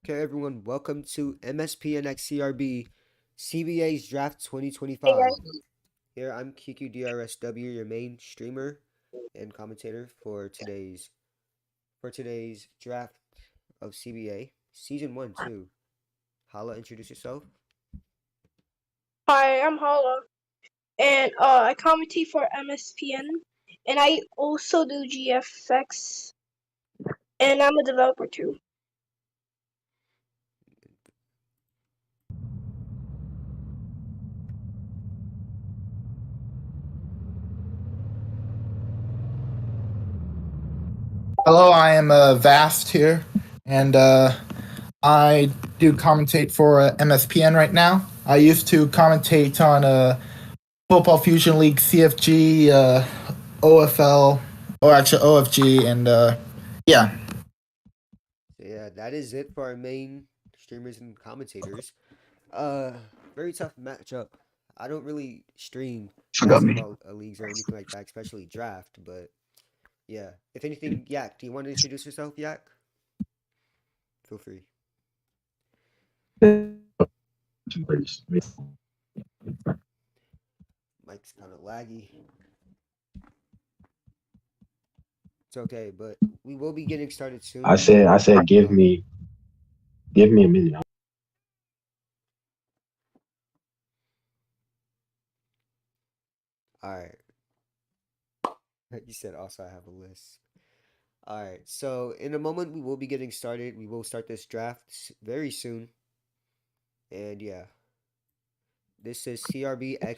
Okay, everyone, welcome to MSPN x CRB CBA's Draft Hey 2025. guys. Here, I'm qqdrsw, your main streamer and commentator for today's draft of CBA Season 1 too. Holla, introduce yourself. Hi, I'm Holla, and I commentate for MSPN, and I also do GFX, and I'm a developer too. Hello, I am Vast here, and I do commentate for MSPN right now. I used to commentate on Football Fusion League, CFG, OFL, or actually OFG, and yeah. So yeah, that is it for our main streamers and commentators. Uh, Very tough matchup. I don't really stream Forgot me. basketball leagues or anything like that, especially draft, but yeah. If anything, Yak, do you want to introduce yourself, Yak? Feel free. Mike's kind of laggy. It's okay, but we will be getting started soon. I said, give me a minute. All right. You said also I have a list. All right. So in a moment we will be getting started. We will start this draft very soon. And yeah, this is CRBx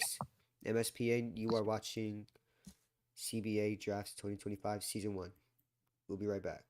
MSPN. You are watching CBA Drafts 2025 Season 1. We'll be right back.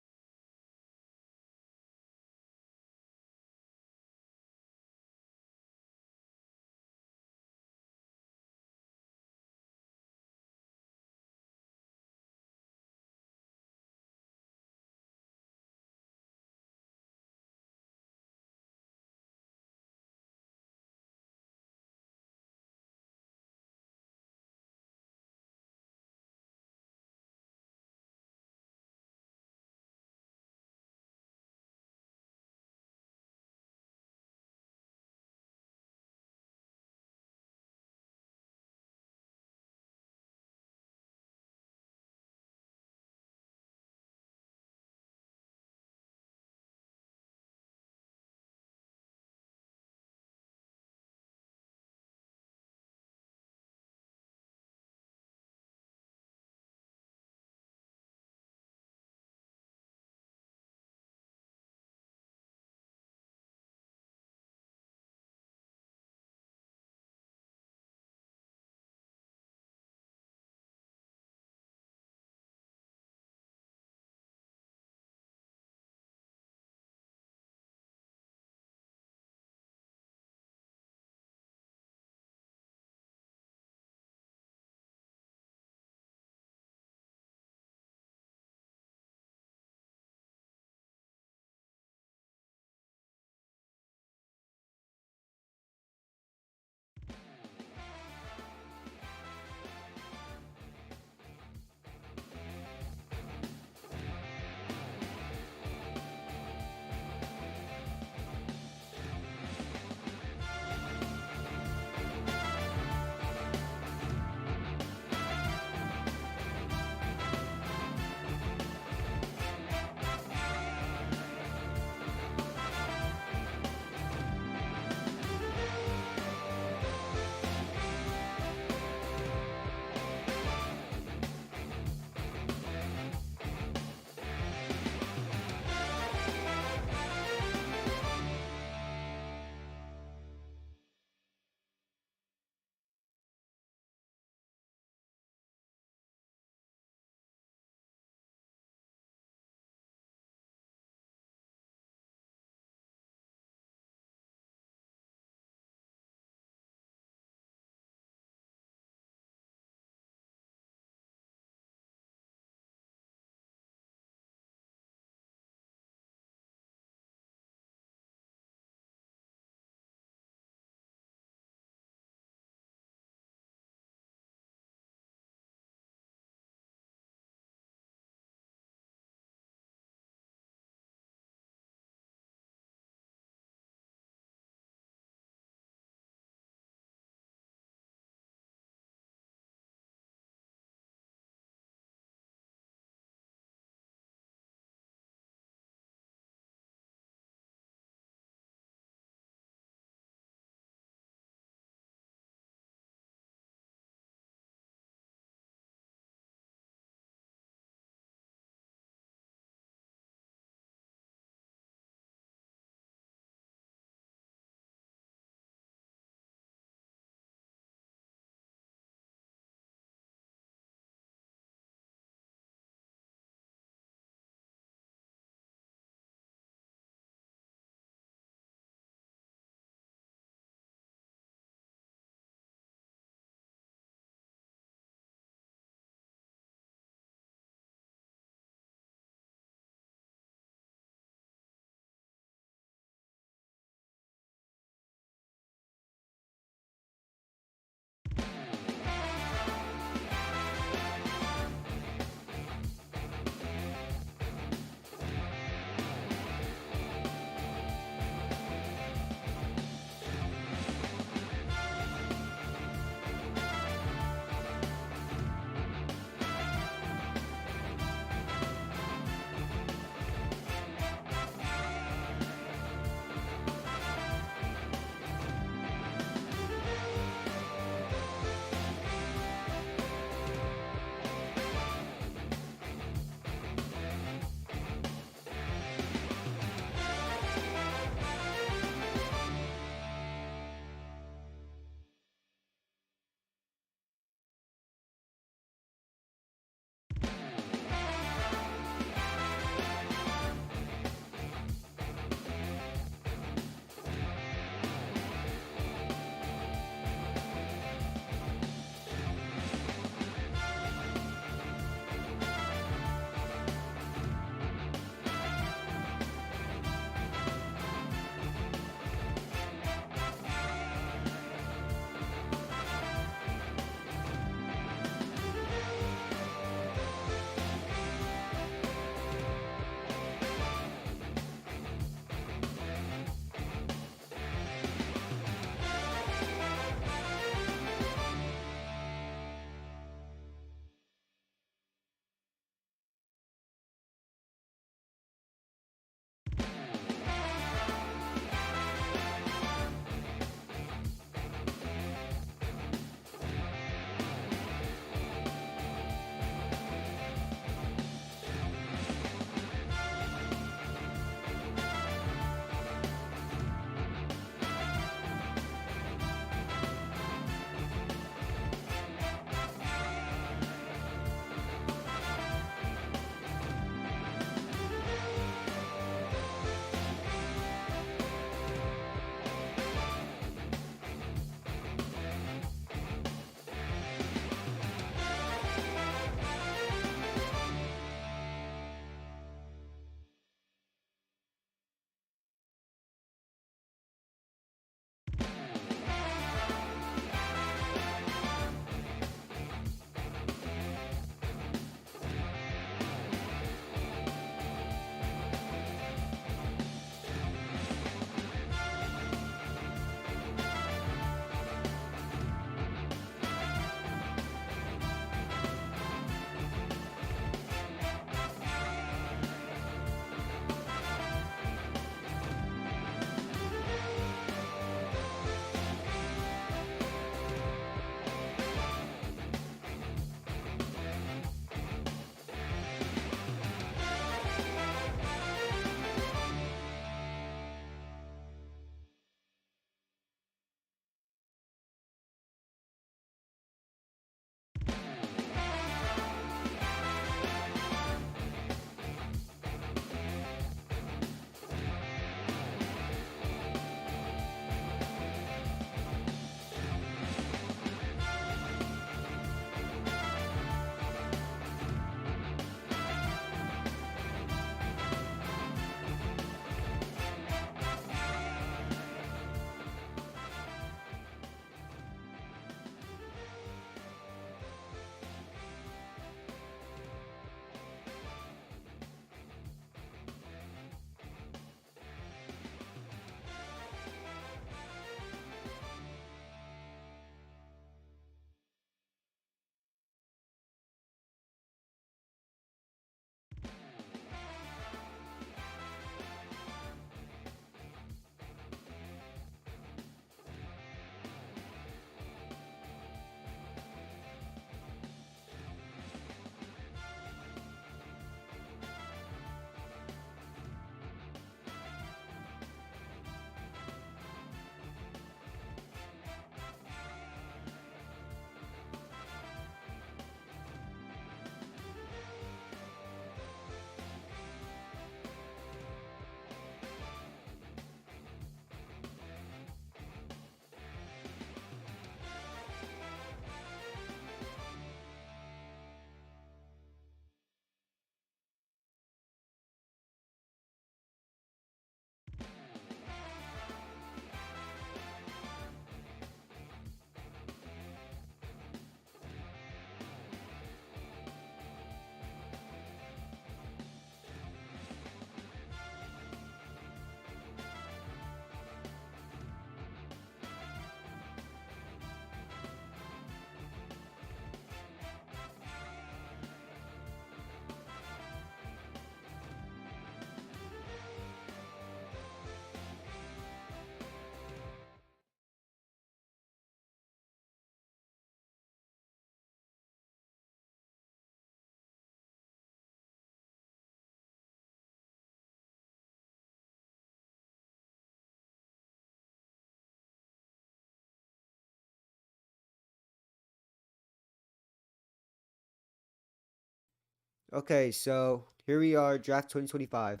Okay, so here we are, draft 2025.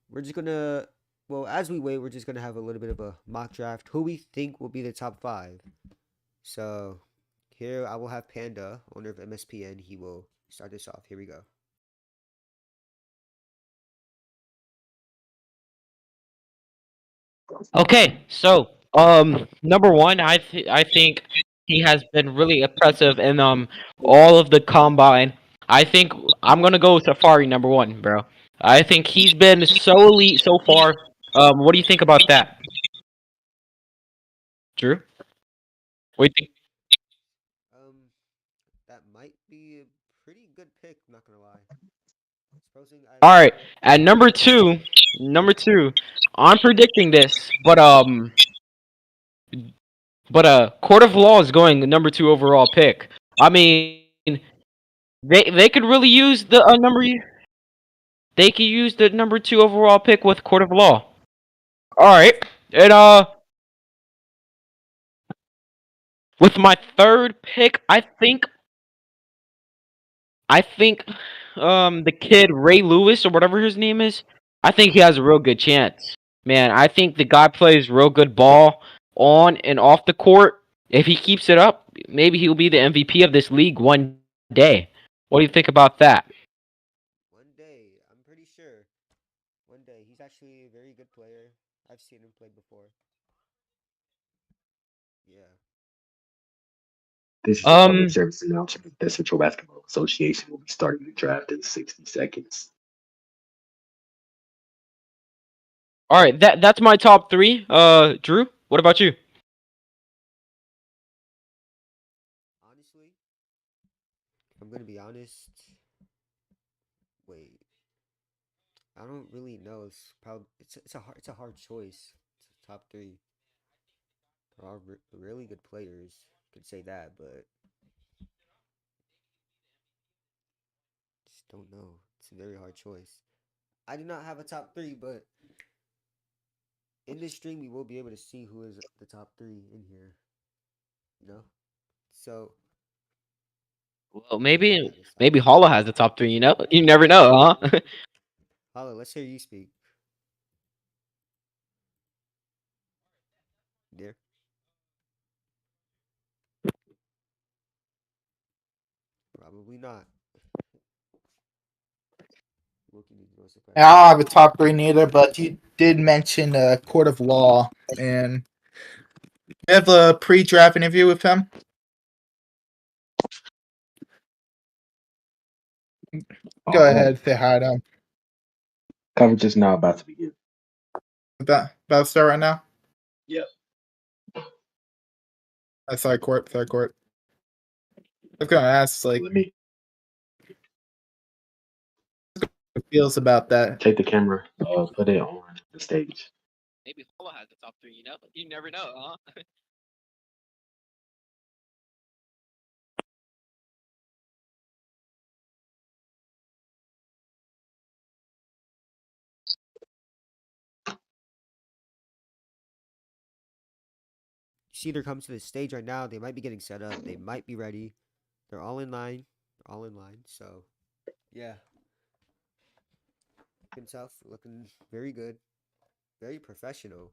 We're just gonna, well, as we wait, we're just gonna have a little bit of a mock draft. Who we think will be the top five. So here I will have Panda, owner of MSPN. He will start this off. Here we go. Okay, so number one, I think he has been really impressive in all of the combine. I think I'm gonna go Safari number one, bro. I think he's been so elite so far. What do you think about that, Drew? What do you think? Um, that might be a pretty good pick. I'm not gonna lie. Supposing All I right, at number two, I'm predicting this, but Court of Law is going the number two overall pick. I mean, they could really use the They could use the number two overall pick with Court of Law. All right, and with my third pick, I think the kid Ray Lewis or whatever his name is, I think he has a real good chance. Man, I think the guy plays real good ball on and off the court. If he keeps it up, maybe he'll be the MVP of this league one day. What do you think about that? one day, I'm pretty sure. One day, he's actually a very good player. I've seen him play before. Yeah. This is a public Um, service announcement. The Central Basketball Association will be starting the draft in 60 seconds. all right, that's my top three. Drew, what about you? Honestly, if I'm gonna be honest, wait, I don't really know. It's a hard choice. It's top three. They're all really good players. Could say that, but just don't know. It's a very hard choice. I do not have a top three, but in this stream we will be able to see who is the top three in here. You know, so Well, who do I maybe have as top maybe three? Holla has the top three. You never know, huh? Holla, let's hear you speak. There, probably not. Loki needs no And I surprise. don't have a top three neither, but you did mention Court of Law, and you have a pre-draft interview with him. Go All right. ahead, say hi to him. Coverage is now about to begin. About to start right now. Yep. Sorry, Court. Sorry, Court. I was gonna ask, like, Let me what feels about that. take the camera, put it on the stage. Maybe Holla has the top three. You never know, huh? You see, they're coming to the stage right now. They might be getting set up. They might be ready. They're all in line. They're all in line. So, yeah, himself looking very good, very professional.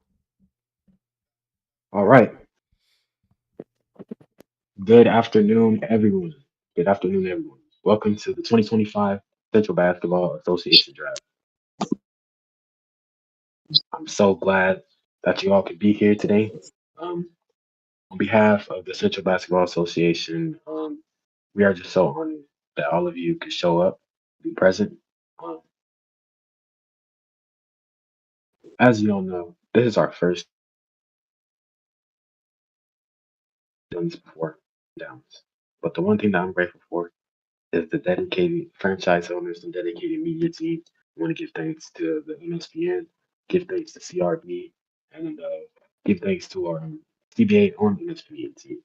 All right. Good afternoon, everyone. Good afternoon, everyone. Welcome to the 2025 Central Basketball Association Draft. I'm so glad that you all could be here today. Um, on behalf of the Central Basketball Association, we are just so honored that all of you could show up, be present. Um, as you all know, this is our first done this before downs. But the one thing that I'm grateful for is the dedicated franchise owners and dedicated media team. I want to give thanks to the MSPN, give thanks to CRB, and give thanks to our CBA on MSPN team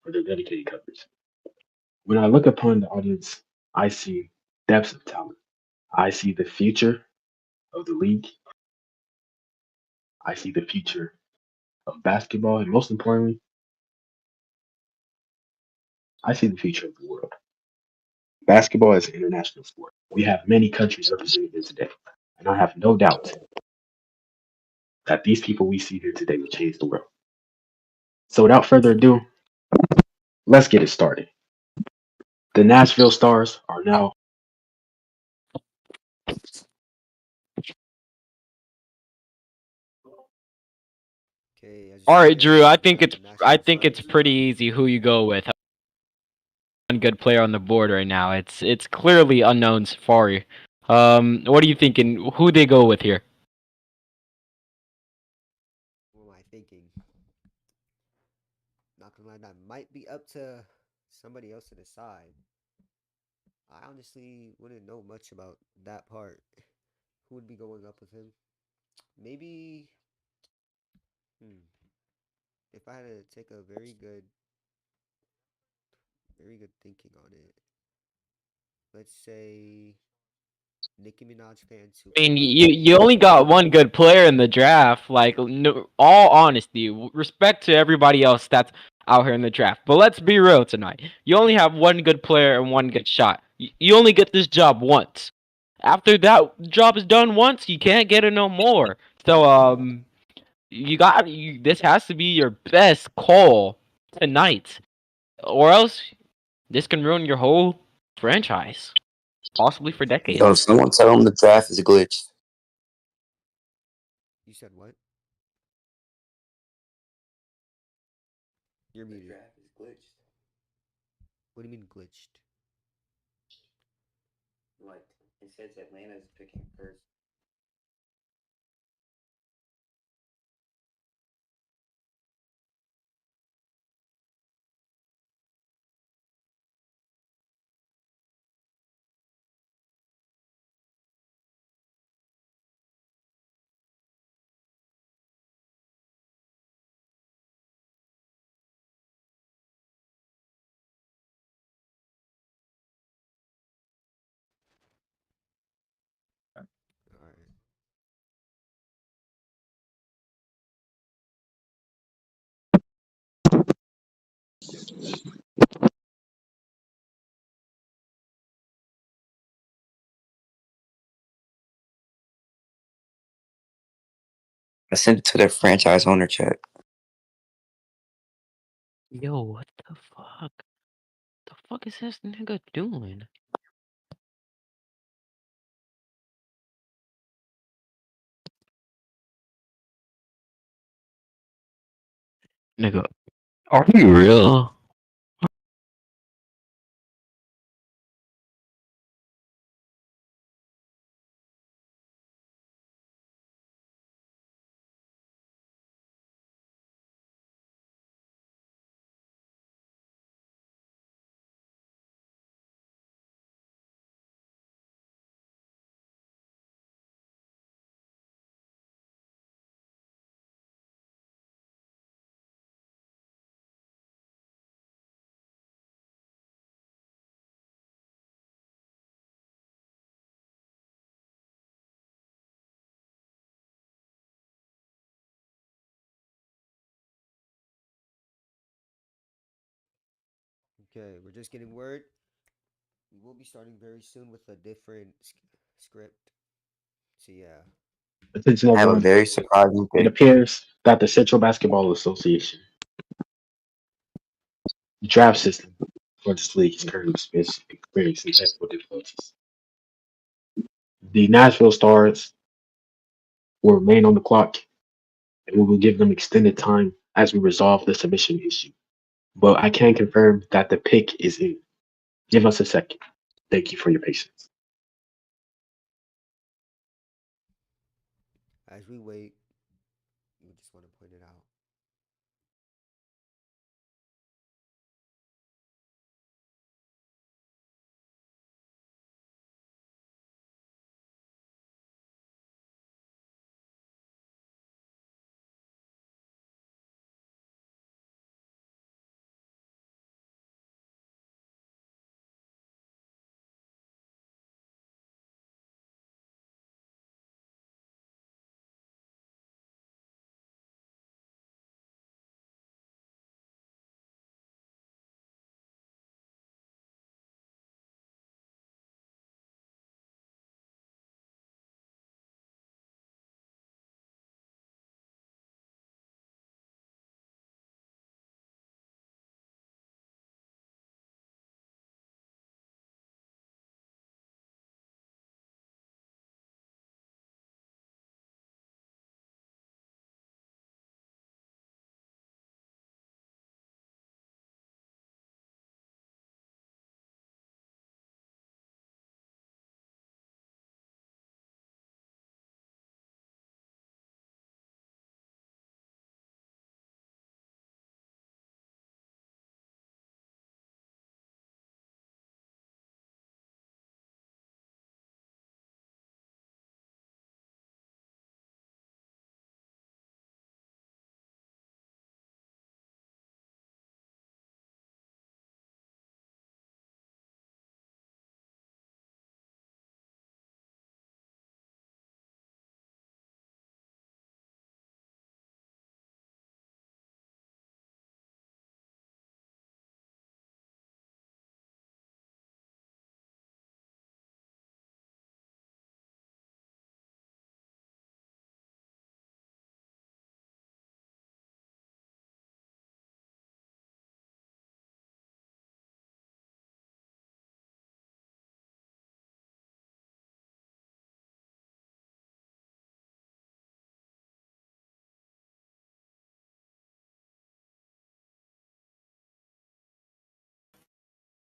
for their dedicated coverage. When I look upon the audience, I see depths of talent. I see the future of the league. I see the future of basketball, and most importantly, I see the future of the world. Basketball is an international sport. We have many countries represented here today, and I have no doubt that these people we see here today will change the world. So without further ado, let's get it started. The Nashville Stars are now Okay, as you All see right, here, Drew. this I is think the it's I Nashville think it's Stars. pretty easy who you go with. One good player on the board right now. It's clearly unknown Safari. What are you thinking? Who they go with here? What am I thinking? Not gonna lie, that might be up to somebody else to decide. I honestly wouldn't know much about that part. Who would be going up with him? Maybe. Hmm. If I had to take a very good thinking on it, let's say Nicki Minaj fans who I mean, are you only got one good player in the draft. Like, no, all honesty, respect to everybody else that's out here in the draft. But let's be real tonight. You only have one good player and one good shot. You only get this job once. After that job is done once, you can't get it no more. So, this has to be your best call tonight, or else this can ruin your whole franchise, possibly for Yo, decades. someone tell him the draft is glitched. You said what? You're muted. Is glitched. What do you mean glitched? Like it says Atlanta's picking first. All right. I sent it to their franchise owner chat. Yo, what the fuck? The fuck is this nigga doing? Nigga, are you real? Okay, we're just getting word. We will be starting very soon with a different script. So yeah. attention I have a everyone. very surprising It pick. appears that the Central Basketball Association draft system for this league is currently experiencing technical difficulties. The Nashville Stars will remain on the clock, and we will give them extended time as we resolve the submission issue. But I can confirm that the pick is in. Give us a second. Thank you for your patience. As we wait, we just want to point it out.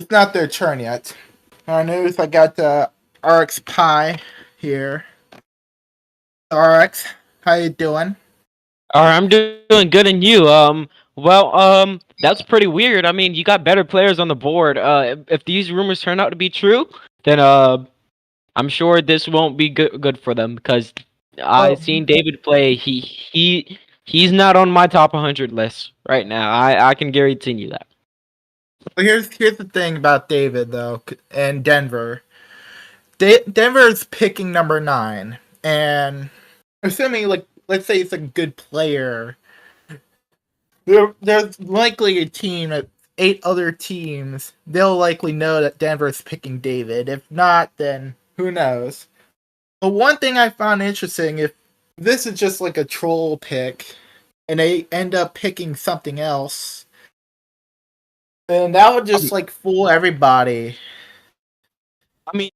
it's not their turn yet. I notice I got RX Pie here. RX, how you doing? All right, I'm doing good, and you? That's pretty weird. I mean, you got better players on the board. If these rumors turn out to be true, then I'm sure this won't be good for them because I've Well, seen David play. He's not on my top 100 list right now. I can guarantee you that. here's the thing about David though, and Denver. Denver's picking number 9, and assuming like let's say it's a good player, there's likely a team that 8 other teams. They'll likely know that Denver's picking David. If not, then who knows? But one thing I found interesting, if this is just like a troll pick, and they end up picking something else, then that would just like fool everybody. I mean,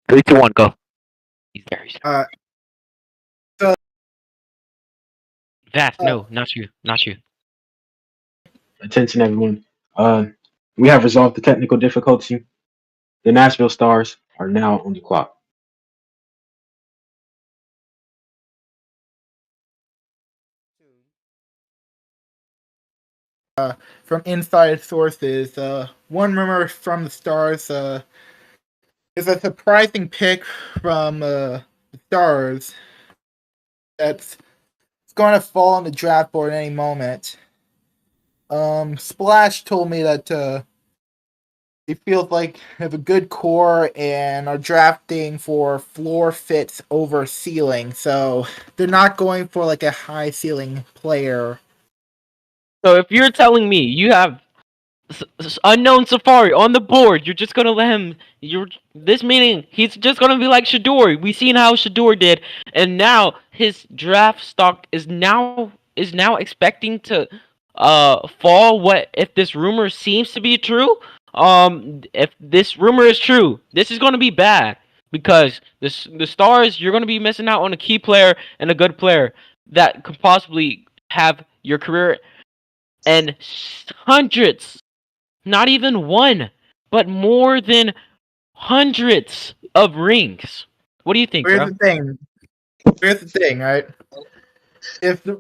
3, 2, 1, go. He's there. Uh, so Vast, no, not you, not you. Attention, everyone. We have resolved the technical difficulty. The Nashville Stars are now on the clock. from inside sources, one rumor from the Stars is a surprising pick from the Stars that's going to fall on the draft board at any moment. Splash told me that he feels like they have a good core and are drafting for floor fits over ceiling, so they're not going for like a high ceiling player. So if you're telling me you have unknown Safari on the board, you're just gonna let him. This meaning he's just gonna be like Shadori. We seen how Shadori did, and now his draft stock is now expecting to fall. What if this rumor seems to be true? If this rumor is true, this is gonna be bad because the Stars, you're gonna be missing out on a key player and a good player that could possibly have your career and hundreds, not even one, but more than hundreds of rings. What do you think, Here's bro? the thing. Here's the thing, right? If the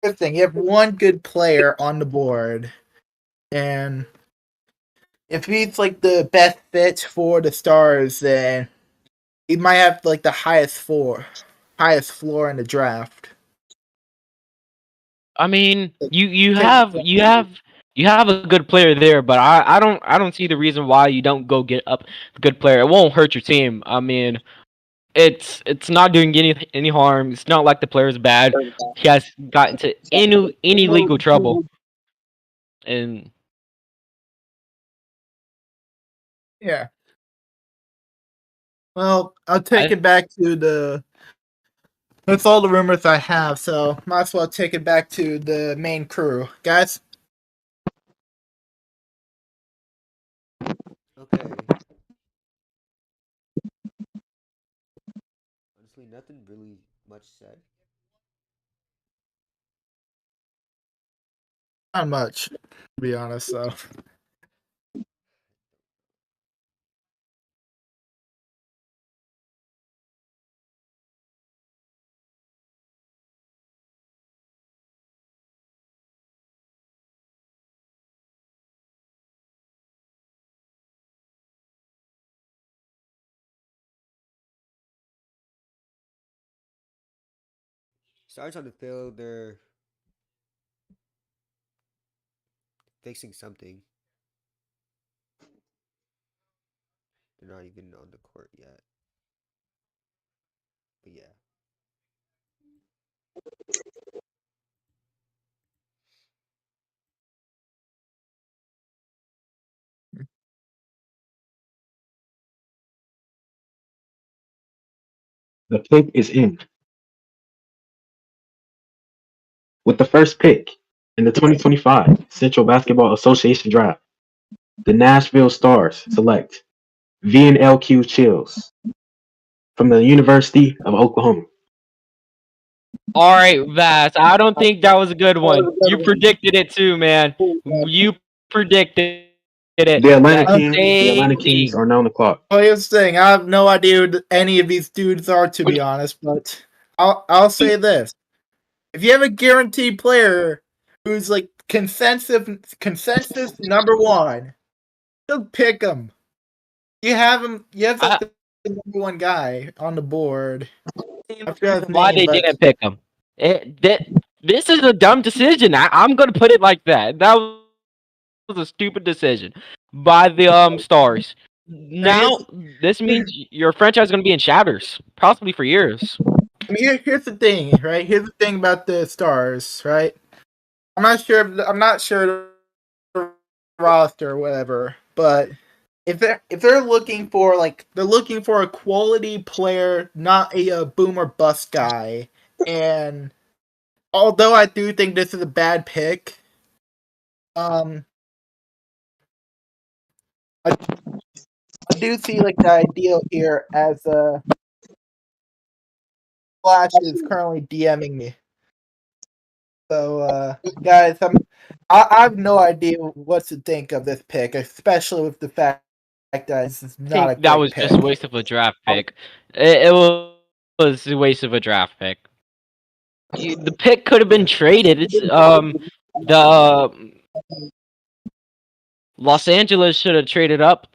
Here's the thing, you have one good player on the board, and if he's like the best fit for the Stars, then he might have like the highest floor in the draft. I mean, you have a good player there, but I don't see the reason why you don't go get up a good player. It won't hurt your team. I mean, it's not doing any harm. It's not like the player's bad. He has gotten into any legal trouble, and Yeah. Well, I'll take it back to the. That's all the rumors I have, so might as well take it back to the main crew, guys. Okay. Honestly, nothing really much said. Not much, to be honest. So Stars on the field, they're fixing something. They're not even on the court yet. But yeah. The pick is in. With the first pick in the 2025 Central Basketball Association Draft, the Nashville Stars select V&LQ Chills from the University of Oklahoma. All right, Vass. I don't think that was a good one. You predicted it too, man. You predicted it. The Atlanta That Kings, the same Atlanta Kings team. are now on the clock. well, here's the thing. I have no idea who any of these dudes are, to be honest. But I'll say this: if you have a guaranteed player who's like consensus number one, you'll pick him. You have him. You have like I, the number one guy on the board. I forgot his why name, they but didn't pick him? This is a dumb decision. I'm gonna put it like that. That was a stupid decision by the Stars. here's Now this means your franchise is gonna be in shatters, possibly for years. here's the thing, right? Here's the thing about the Stars, right? I'm not sure. I'm not sure the roster or whatever, but if they're looking for they're looking for a quality player, not a boomer bust guy. And although I do think this is a bad pick, um, I, I do see like the ideal here as Flash is currently DMing me. So, guys, I have no idea what to think of this pick, especially with the fact that this is I not a think that great was just a pick. waste of a draft pick. It was a waste of a draft pick. The pick could have been traded. It's the Los Angeles should have traded up.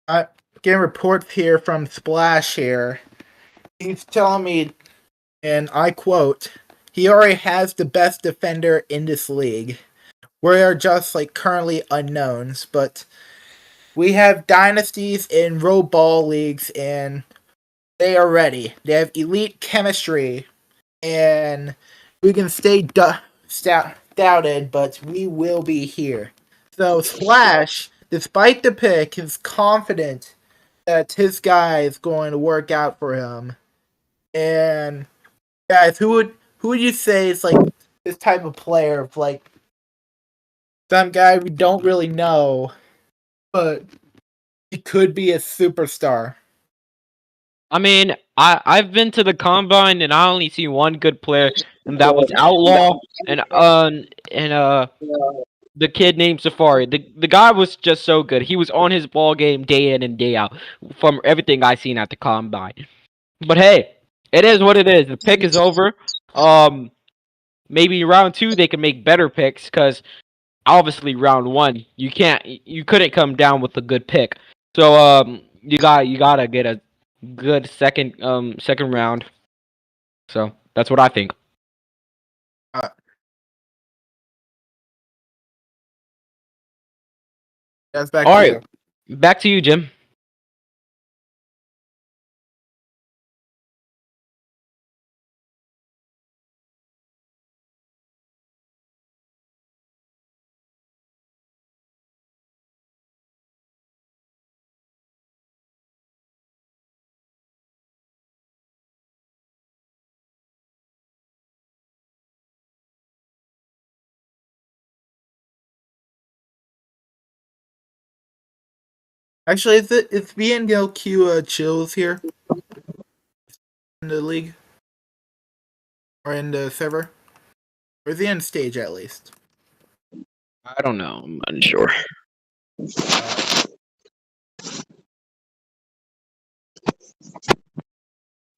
I getting reports here from Splash here. He's telling me, and I quote, he already has the best defender in this league. We are just like currently unknowns, but we have dynasties in row ball leagues, and they are ready. They have elite chemistry, and we can stay doubted, but we will be here. So Splash, despite the pick, is confident that his guy is going to work out for him. And guys, who would you say is like this type of player? Of like some guy we don't really know, but he could be a superstar. I mean, I've been to the combine and I only see one good player, and that was Outlaw and the kid named Safari. The guy was just so good. He was on his ball game day in and day out from everything I seen at the combine. But hey, it is what it is. The pick is over. Maybe round two they can make better picks because obviously round one you couldn't come down with a good pick. So you gotta get a good second round. So that's what I think. Uh, that's back All to right, you. back to you, Jim. Actually, is BNLQ Chills here in the league or in the server? Or is he on stage at least? I don't know. I'm unsure.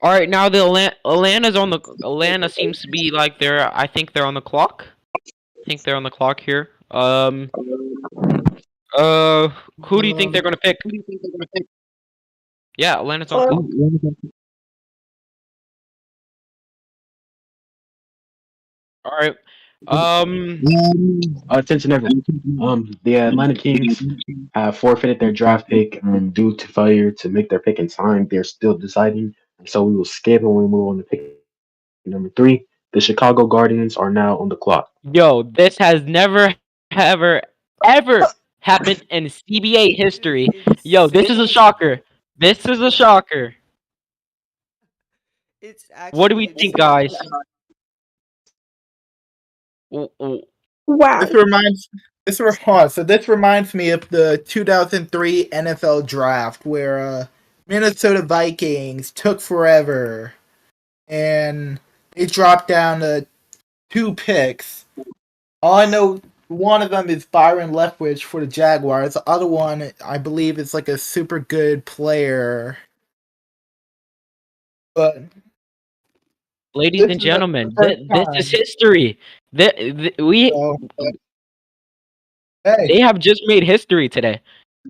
All right, now the Atlanta's on the Atlanta seems to be like they're. I think they're on the clock. I think they're on the clock here. Who do you think they're gonna pick? Yeah, Atlanta's on clock. All right. Attention everyone. The Atlanta Kings have forfeited their draft pick due to failure to make their pick in time. They're still deciding, so we will skip and we move on to pick number 3. The Chicago Guardians are now on the clock. Yo, this has never, ever happened in CBA history. Yo, this is a shocker. This is a shocker. It's What do actually we think, insane. guys? Wow. This reminds me of the 2003 NFL draft where Minnesota Vikings took forever and they dropped down to 2 picks. All I know, one of them is Byron Leftwich for the Jaguars. The other one, I believe, is like a super good player. But ladies and gentlemen, this is history. They have just made history today.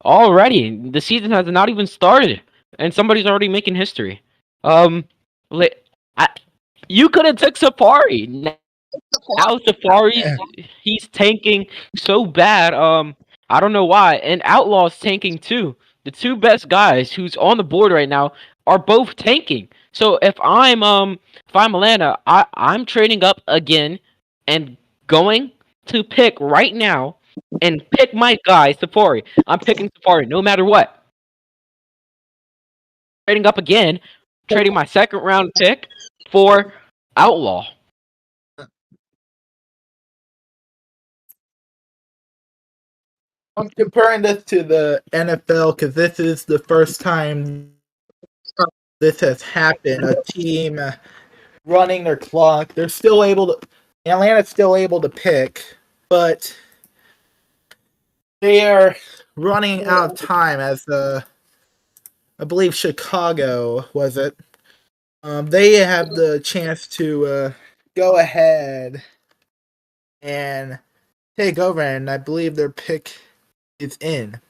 Already, the season has not even started, and somebody's already making history. You could have took Safari. Now he's tanking so bad. I don't know why. And Outlaw's tanking too. The 2 best guys who's on the board right now are both tanking. So if I'm Atlanta, I'm trading up again and going to pick right now and pick my guy Safari. I'm picking Safari no matter what. Trading up again, trading my 2nd round pick for Outlaw. I'm comparing this to the NFL because this is the first time this has happened. A team running their clock. They're still able to. Atlanta's still able to pick, but they are running out of time. As I believe Chicago was it. They have the chance to go ahead and take over, and I believe their pick is in.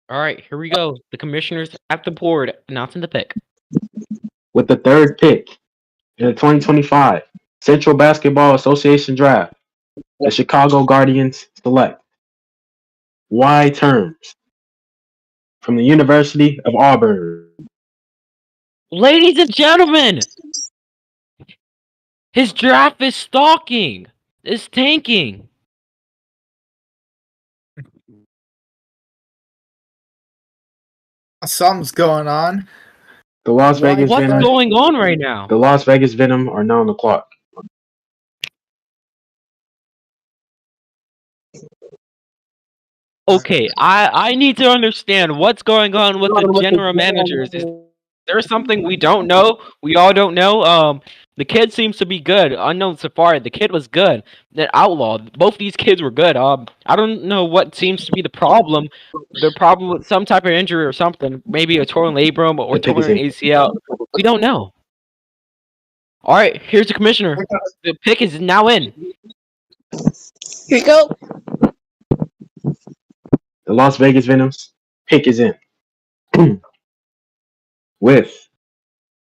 All right, here we go. The commissioners at the board announcing the pick. With the 3rd pick in the 2025 Central Basketball Association Draft, the Chicago Guardians select Y Terms from the University of Auburn. Ladies and gentlemen, his draft is stalking. It's tanking. Something's going on. The Las Vegas What's Venom. going on right now? The Las Vegas Venom are now on the clock. Okay, I need to understand what's going on with the general managers. Is there something we don't know? We all don't know. The kid seems to be good. Unknown Safari, the kid was good. That Outlaw, both these kids were good. I don't know what seems to be the problem. The problem with some type of injury or something. Maybe a torn labrum or torn ACL. We don't know. All right, here's the commissioner. The pick is now in. Here you go. The Las Vegas Venoms pick is in. With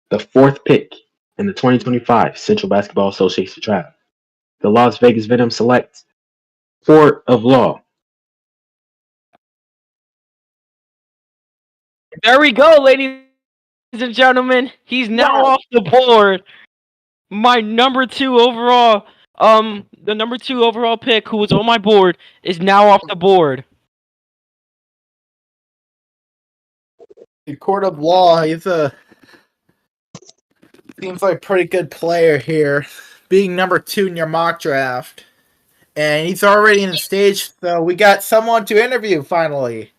the 4th pick in the 2025 Central Basketball Association Draft, the Las Vegas Venom select Court of Law. There we go, ladies and gentlemen. He's now off the board. My number 2 overall, the number 2 overall pick who was on my board is now off the board. The Court of Law is seems like a pretty good player here, being number 2 in your mock draft. And he's already in the stage, so we got someone to interview finally.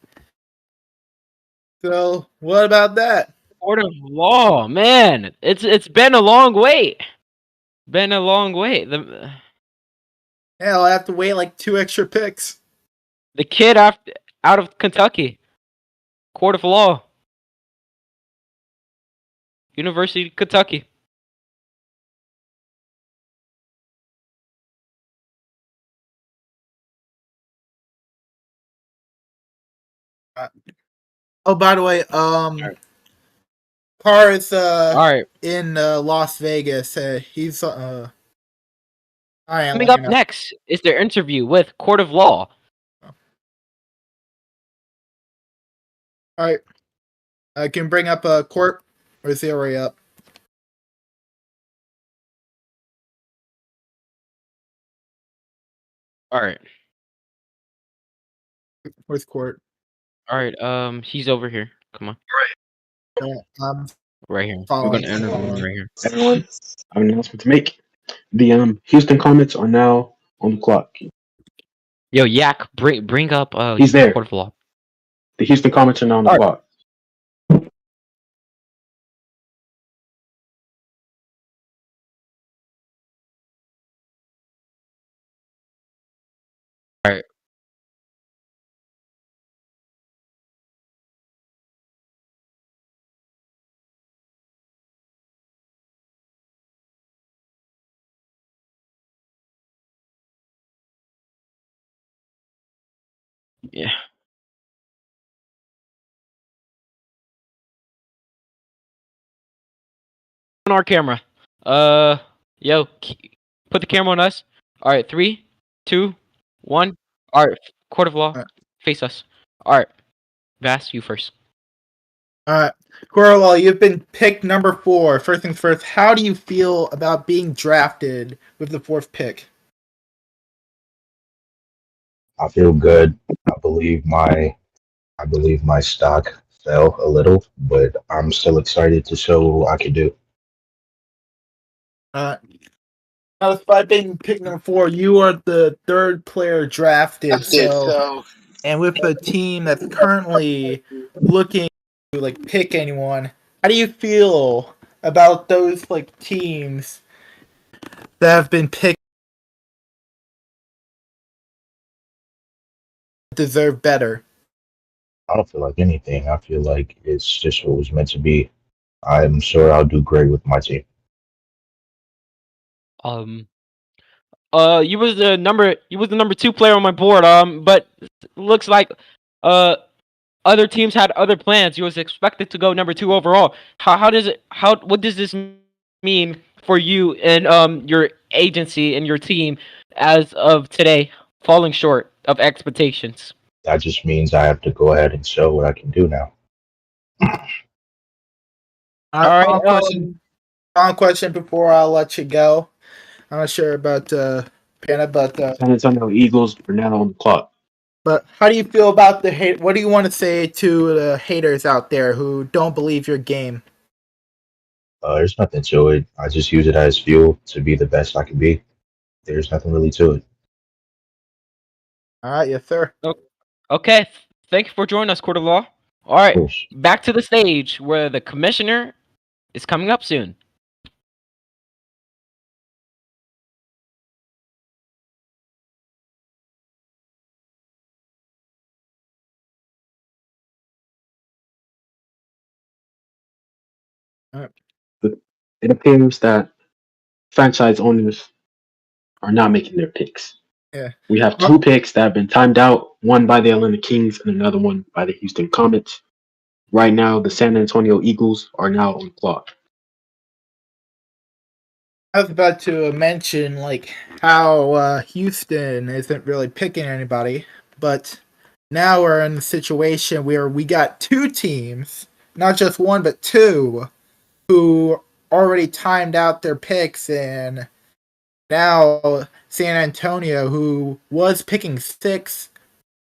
So, what about that? Court of law, man. It's been a long wait. Been a long wait. The Yeah, I'll have to wait like 2 extra picks. kid out of Kentucky. Court of law. University of Kentucky. Oh, by the way, Carr is All right. in Las Vegas. He's I am Coming up next is their interview with Court of Law. All right. I can bring up Court, or is he already up? All right. Where's Court? All right. He's over here. Come on. Right here. We're Following. gonna interview him right here. Everyone, I have an announcement to make. The Houston Comets are now on the clock. Yo, Yak, bring up He's there. Court of Law. The Houston Comets are now on the clock. All right. Yeah. On our camera. Yo, put the camera on us. All right, 3, 2, 1. All right, Court of Law, face us. All right, Vass, you first. Coral, you've been picked number 4. First things first, how do you feel about being drafted with the 4th pick? I feel good. I believe my stock fell a little, but I'm still excited to show what I can do. Now, despite being picked number 4, you are the 3rd player drafted. So, and with a team that's currently looking to like pick anyone, how do you feel about those like teams that have been picked deserve better? I don't feel like anything. I feel like it's just what was meant to be. I'm sure I'll do great with my team. You was the number 2 player on my board. But looks like other teams had other plans. You was expected to go number 2 overall. What does this mean for you and your agency and your team as of today, falling short of expectations? That just means I have to go ahead and show what I can do now. All right. Final question before I'll let you go. I'm not sure about Panda, but San Antonio Eagles are now on the clock. But how do you feel about the hate? What do you want to say to the haters out there who don't believe your game? There's nothing to it. I just use it as fuel to be the best I can be. There's nothing really to it. All right, yes, sir. Okay. Thank you for joining us, Court of Law. All right, back to the stage where the commissioner is coming up soon. It appears that franchise owners are not making their picks. Yeah. We have 2 picks that have been timed out, one by the Atlanta Kings and another one by the Houston Comets. Right now, the San Antonio Eagles are now on the clock. I was about to mention like how Houston isn't really picking anybody, but now we're in a situation where we got 2 teams, not just one but 2, who already timed out their picks, and now San Antonio, who was picking 6,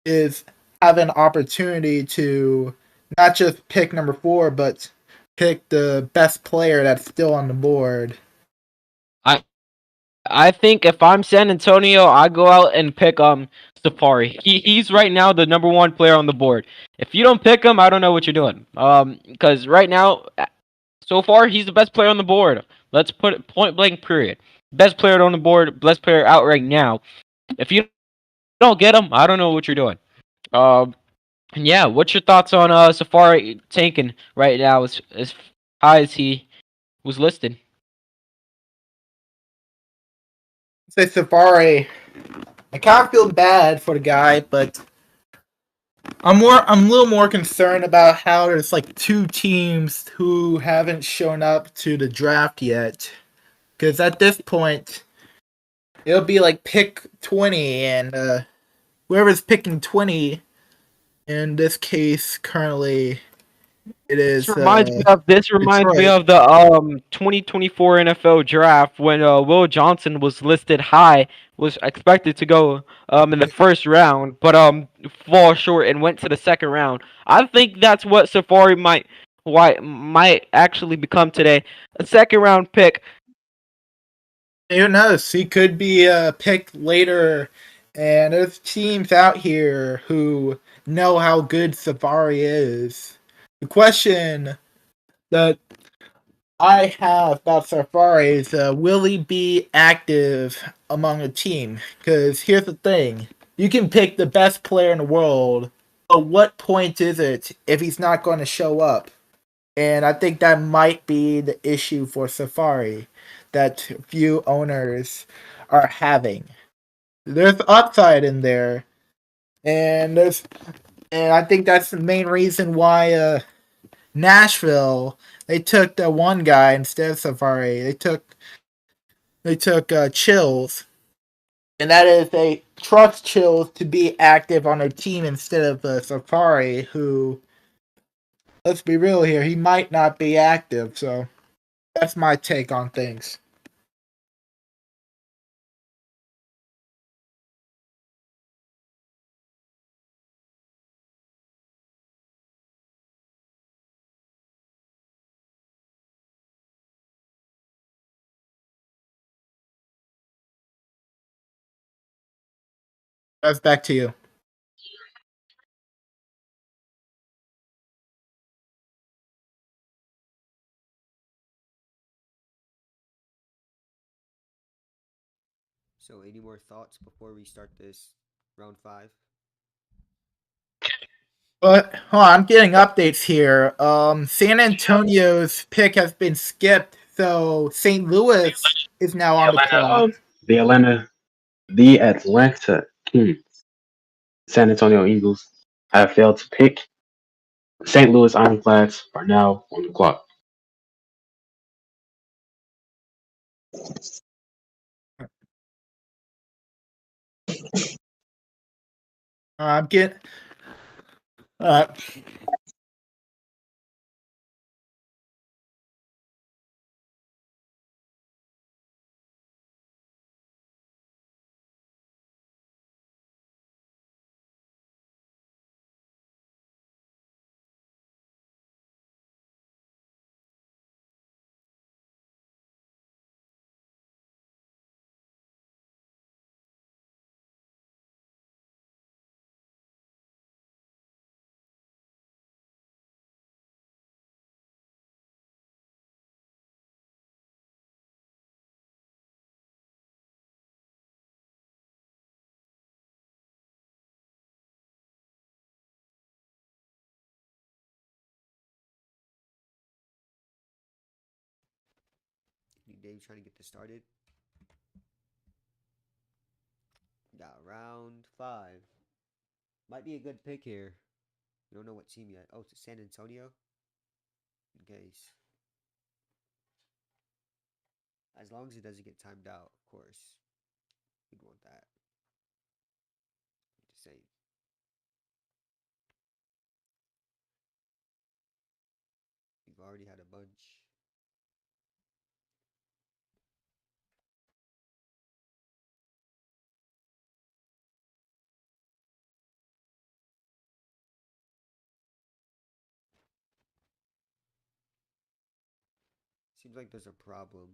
is having an opportunity to not just pick number 4, but pick the best player that's still on the board. I think if I'm San Antonio, I go out and pick Safari. He's right now the number one player on the board. If you don't pick him, I don't know what you're doing. Because right now, so far he's the best player on the board. Let's put it point blank. Period. Best player on the board. Best player out right now. If you don't get him, I don't know what you're doing. And yeah, what's your thoughts on Safari tanking right now as high as he was listed? Say Safari. I kind of feel bad for the guy, but I'm a little more concerned about how there's like two teams who haven't shown up to the draft yet. Because at this point, it'll be like pick 20, and whoever's picking 20, in this case, currently, it is This reminds me Detroit. of the 2024 NFL draft when Will Johnson was listed high, was expected to go in the first round, but fall short and went to the second round. I think that's what Safari might actually become today, a second round pick. Who knows? He could be picked later, and there's teams out here who know how good Safari is. The question that I have about Safari is will he be active among a team? Because here's the thing, you can pick the best player in the world, but what point is it if he's not going to show up? And I think that might be the issue for Safari that few owners are having. There's upside in there, and I think that's the main reason why Nashville, they took the one guy instead of Safari. They took Chills, and that is they trust Chills to be active on their team instead of Safari, who, let's be real here, he might not be active. So that's my take on things. That's back to you. So, any more thoughts before we start this round 5? But hold on, I'm getting updates here. San Antonio's pick has been skipped, so St. Louis is now on the clock. The Atlanta, the Atlanta Kings, San Antonio Eagles have failed to pick. St. Louis Ironclads are now on the clock. I'm getting. Uh, Any Dave trying to get this started? Got round 5. Might be a good pick here. We don't know what team yet. Oh, it's San Antonio. In case. As long as it doesn't get timed out, of course. We'd want that. Just saying. We've already had a bunch. Seems like there's a problem.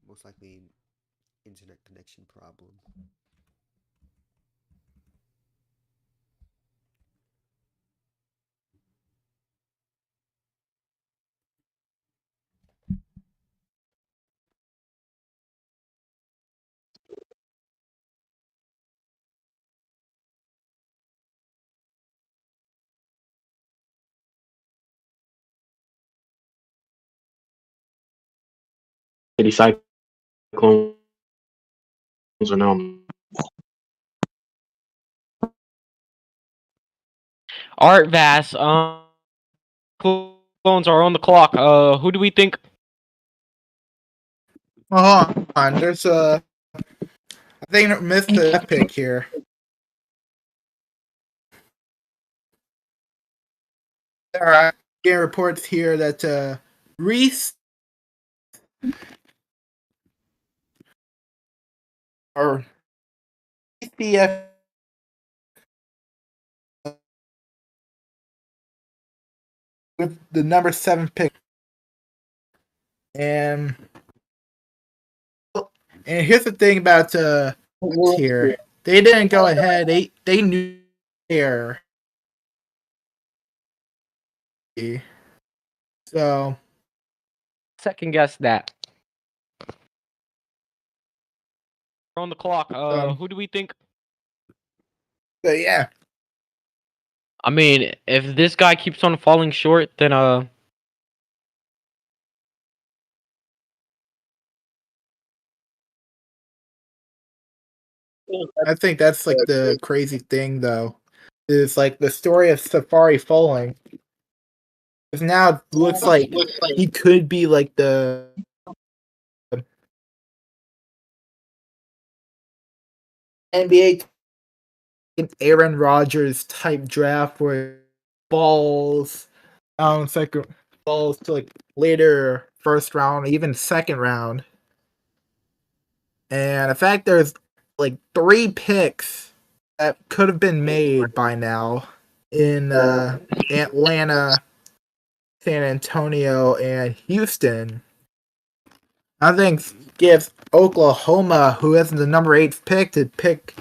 Most likely internet connection problem. City Cyclones are now. Art Vass, clones are on the clock. Who do we think? Oh, hold on. There's a. I think I missed the pick here. All right. Getting reports here that Reese or CF with the number 7 pick, and here's the thing about here. They didn't go ahead. They knew there. So Second guess that. We're on the clock. Who do we think? but yeah. I mean, if this guy keeps on falling short, then I think that's like the crazy thing though. Is like the story of Safari falling. Because now it looks like he could be like the NBA Aaron Rodgers type draft where balls second balls to like later first round, even second round. And in fact there's like 3 picks that could have been made by now in Atlanta, San Antonio, and Houston. I think gives Oklahoma, who has the number 8 pick, to pick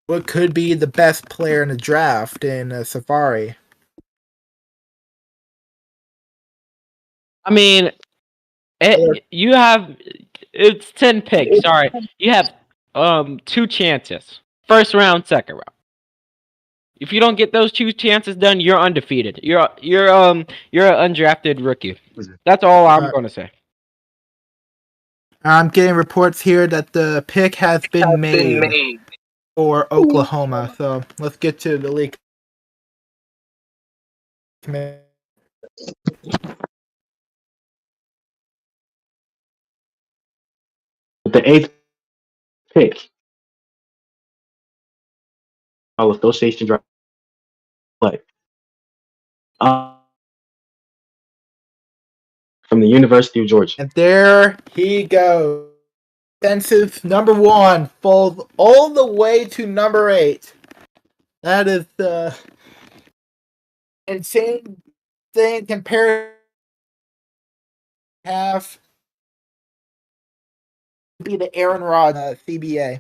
what could be the best player in the draft in Safari. I mean, you have it's 10 picks. Sorry, you have 2 chances. First round, second round. If you don't get those 2 chances done, you're undefeated. You're an undrafted rookie. That's all I'm gonna say. I'm getting reports here that the pick has been made for Oklahoma. So let's get to the league. With the 8th pick, all association draft play. From the University of Georgia. And there he goes. Defensive number 1 falls all the way to number 8. That is the insane thing compared to have be the Aaron Rodgers CBA.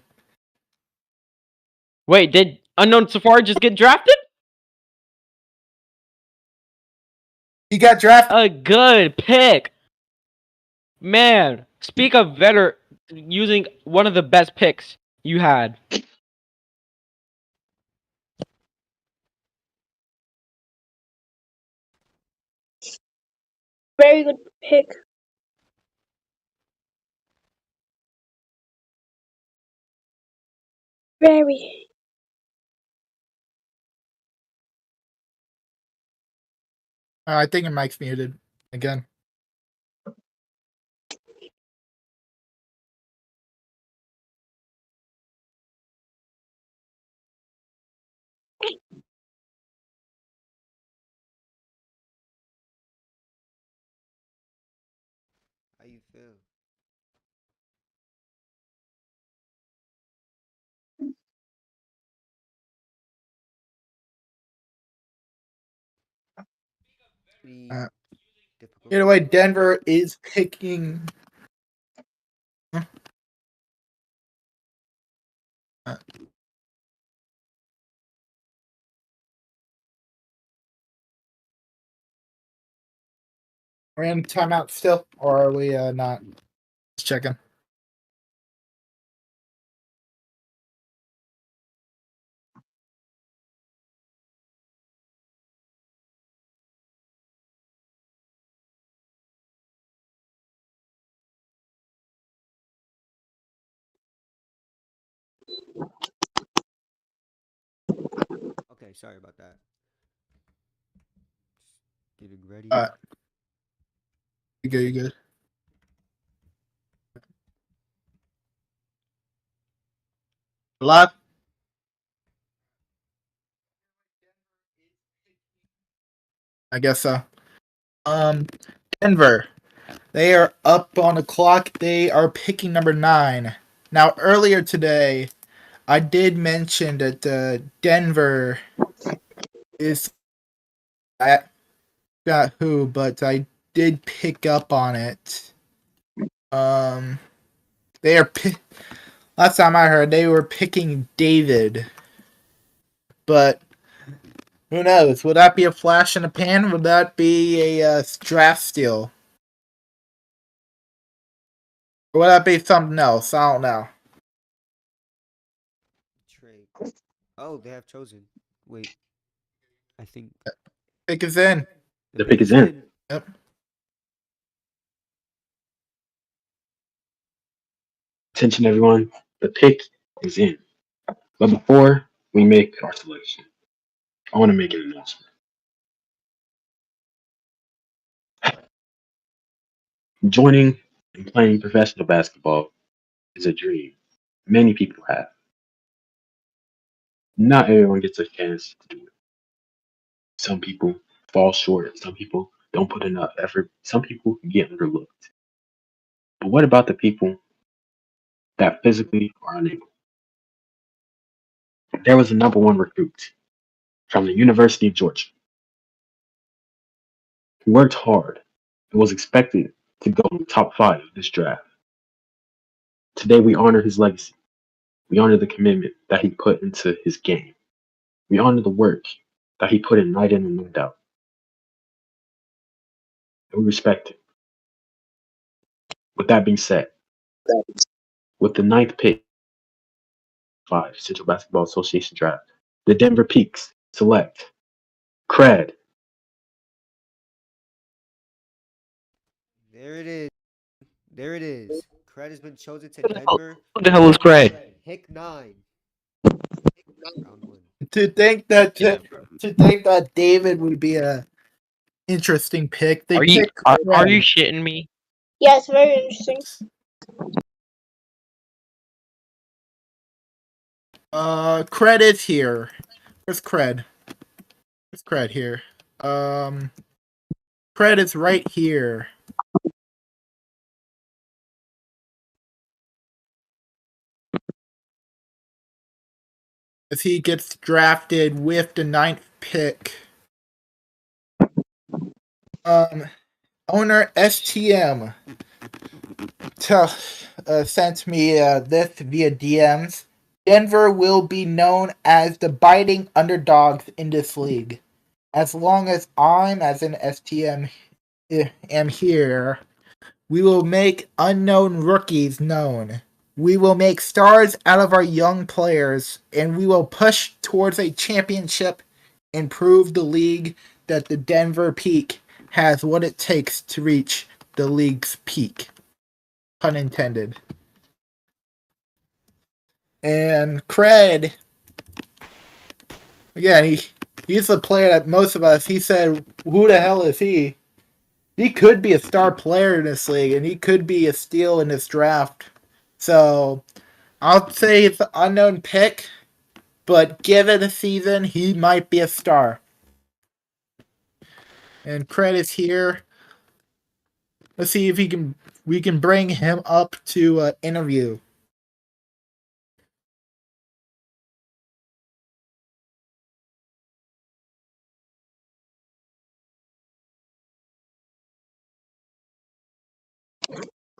Wait, did Unknown Safari just get drafted? He got drafted. A good pick. Man, speak of veteran using one of the best picks you had. Very good pick. Very. I think your mic's muted again. How you feel? Any Either difficulty? way, Denver is picking. We're in timeout still, or are we not? Just checking. Okay, sorry about that. Just getting ready. You good? You good? Live. I guess so. Denver. They are up on the clock. They are picking number 9. Now, earlier today, I did mention that Denver is. I got who, but I did pick up on it. They are. Last time I heard, they were picking David, but who knows? Would that be a flash in the pan? Would that be a draft steal? Or would that be something else? I don't know. Trade. Oh, they have chosen. Wait, I think Pick is in. The pick is in. Yep. Attention, everyone. The pick is in. But before we make our selection, I want to make an announcement. Joining and playing professional basketball is a dream many people have. Not everyone gets a chance to do it. Some people fall short. Some people don't put enough effort. Some people get overlooked. But what about the people that physically are unable? There was a number one recruit from the University of Georgia who worked hard and was expected to go in the top 5 of this draft. Today we honor his legacy. We honor the commitment that he put into his game. We honor the work that he put in night in and night out. And we respect him. With that being said, with the ninth pick, 5 Central Basketball Association draft, the Denver Peaks select Cred. there it is. There it is. Cred has been chosen to Denver. What the hell is Craig? Pick 9. Round 1. To think that Yeah, to think that David would be a interesting pick. They Are you picked are you Craig. shitting me? Yes, very interesting. Cred is here. Where's Cred? Where's Cred here? Cred is right here. As he gets drafted with the 9th pick. Owner STM sent me this via DMs. Denver will be known as the biting underdogs in this league. As long as I'm, as an STM, am here, we will make unknown rookies known. We will make stars out of our young players, and we will push towards a championship and prove the league that the Denver Peak has what it takes to reach the league's peak. Pun intended. And Cred, again, he's the player that most of us, he said, who the hell is he? He could be a star player in this league, and he could be a steal in this draft. So, I'll say it's an unknown pick, but given a season, he might be a star. And Credit's here. Let's see if we can bring him up to interview.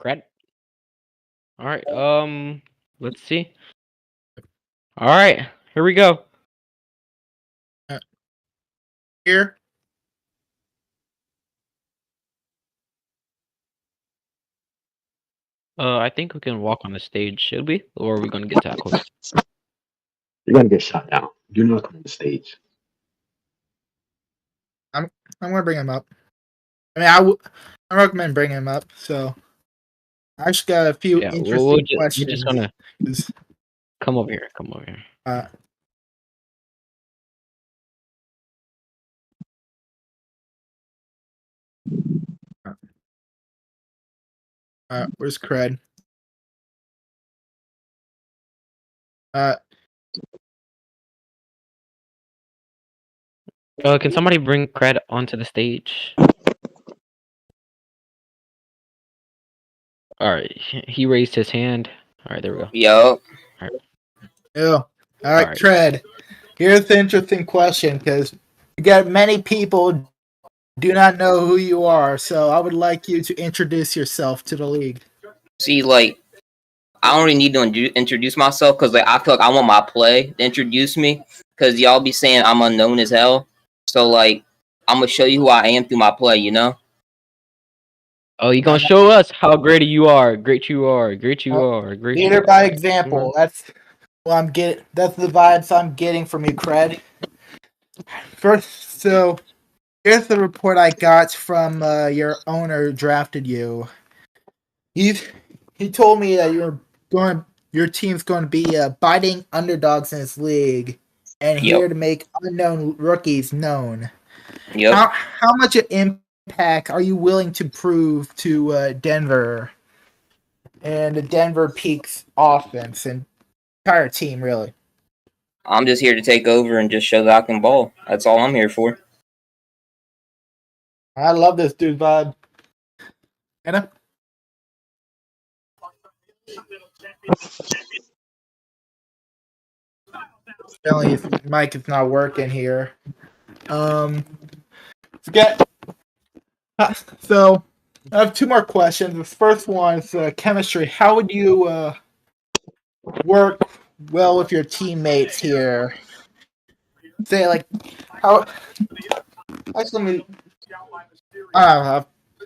Cred. All right. Let's see. All right. Here we go. Here. I think we can walk on the stage, should we? Or are we gonna get tackled? You're gonna get shot down. Do not come on the stage. I'm gonna bring him up. I mean, I recommend bringing him up. So I just got a few Yeah, interesting we're just questions. gonna come over here. Come over here. Where's Cred? Can somebody bring Cred onto the stage? All right, he raised his hand. All right, there we go. Yo. Yeah. All right, Alright. Cred. Here's the interesting question because you got many people do not know who you are, so I would like you to introduce yourself to the league. See, like, I don't really need to introduce myself because, like, I feel like I want my play to introduce me because y'all be saying I'm unknown as hell. So, like, I'm gonna show you who I am through my play, you know? Oh, you gonna show us how great you are? Great you are. Great you are. Great you Leader are. by example. That's what I'm getting. That's the vibes I'm getting from you, Cred. First, so here's the report I got from your owner who drafted you. He told me that your team's going to be biting underdogs in this league and here to make unknown rookies known. Yep. How much of impact are you willing to prove to Denver and the Denver Peaks offense and entire team, really? I'm just here to take over and just show that I can ball. That's all I'm here for. I love this dude vibe. Anna? Apparently his mic is not working here. Forget. So I have two more questions. The first one is chemistry. How would you work well with your teammates here? Say like how? Actually, let me.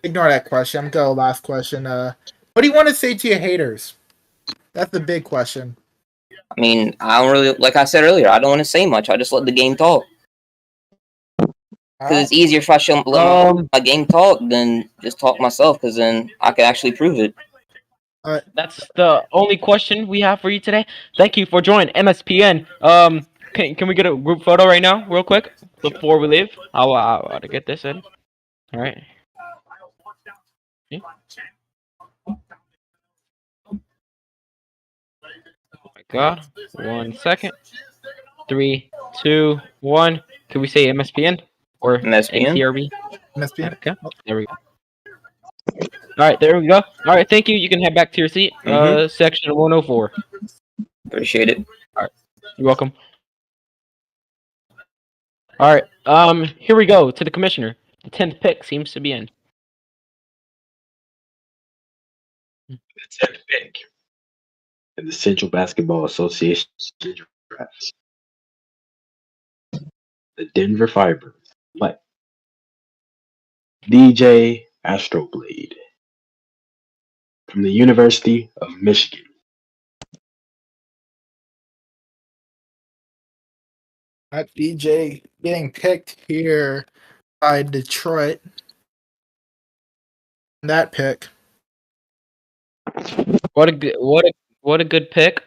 Ignore that question. I'm going to last question. What do you want to say to your haters? That's the big question. I mean, I don't really, like I said earlier, I don't want to say much. I just let the game talk. Because it's easier if I let my game talk than just talk myself, because then I can actually prove it. That's the only question we have for you today. Thank you for joining MSPN. Can we get a group photo right now, real quick, before we leave? I'll to get this in. All right. Oh my God. 1 second. 3, 2, 1. Can we say MSPN or MSPN? ACRB? MSPN. Okay. There we go. All right, there we go. All right, thank you. You can head back to your seat. Section 104. Appreciate it. All right, you're welcome. All right, here we go to the commissioner. The 10th pick seems to be in. The 10th pick in the Central Basketball Association draft. The Denver Fibers select DJ Astroblade from the University of Michigan. That DJ getting picked here by Detroit. That pick. What a good pick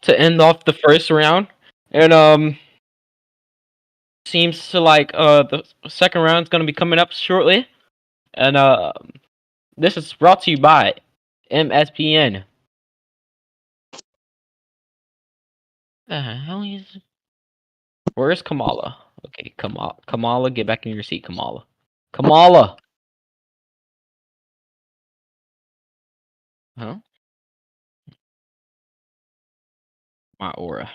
to end off the first round. And seems to like the second round is going to be coming up shortly. And this is brought to you by MSPN. The hell is? Where's Kamala? Okay, Kamala, get back in your seat, Kamala. Kamala. Huh? My aura.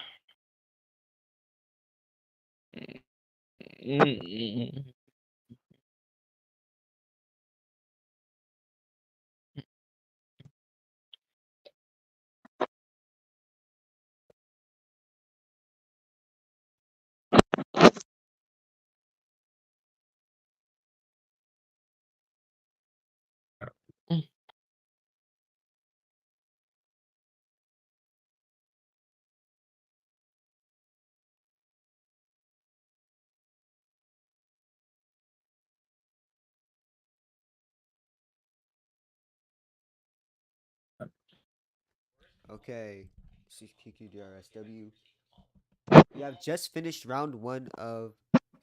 Okay, this is qqdrsw. We have just finished round one of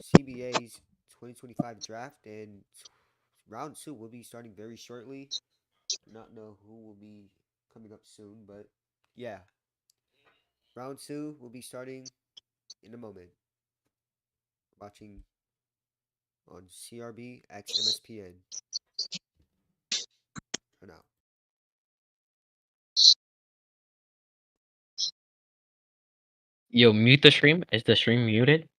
CBA's 2025 draft, and round two will be starting very shortly. Do not know who will be coming up soon, but yeah, round two will be starting in a moment. Watching on CRBxMSPN. For now. Yo, mute the stream. Is the stream muted?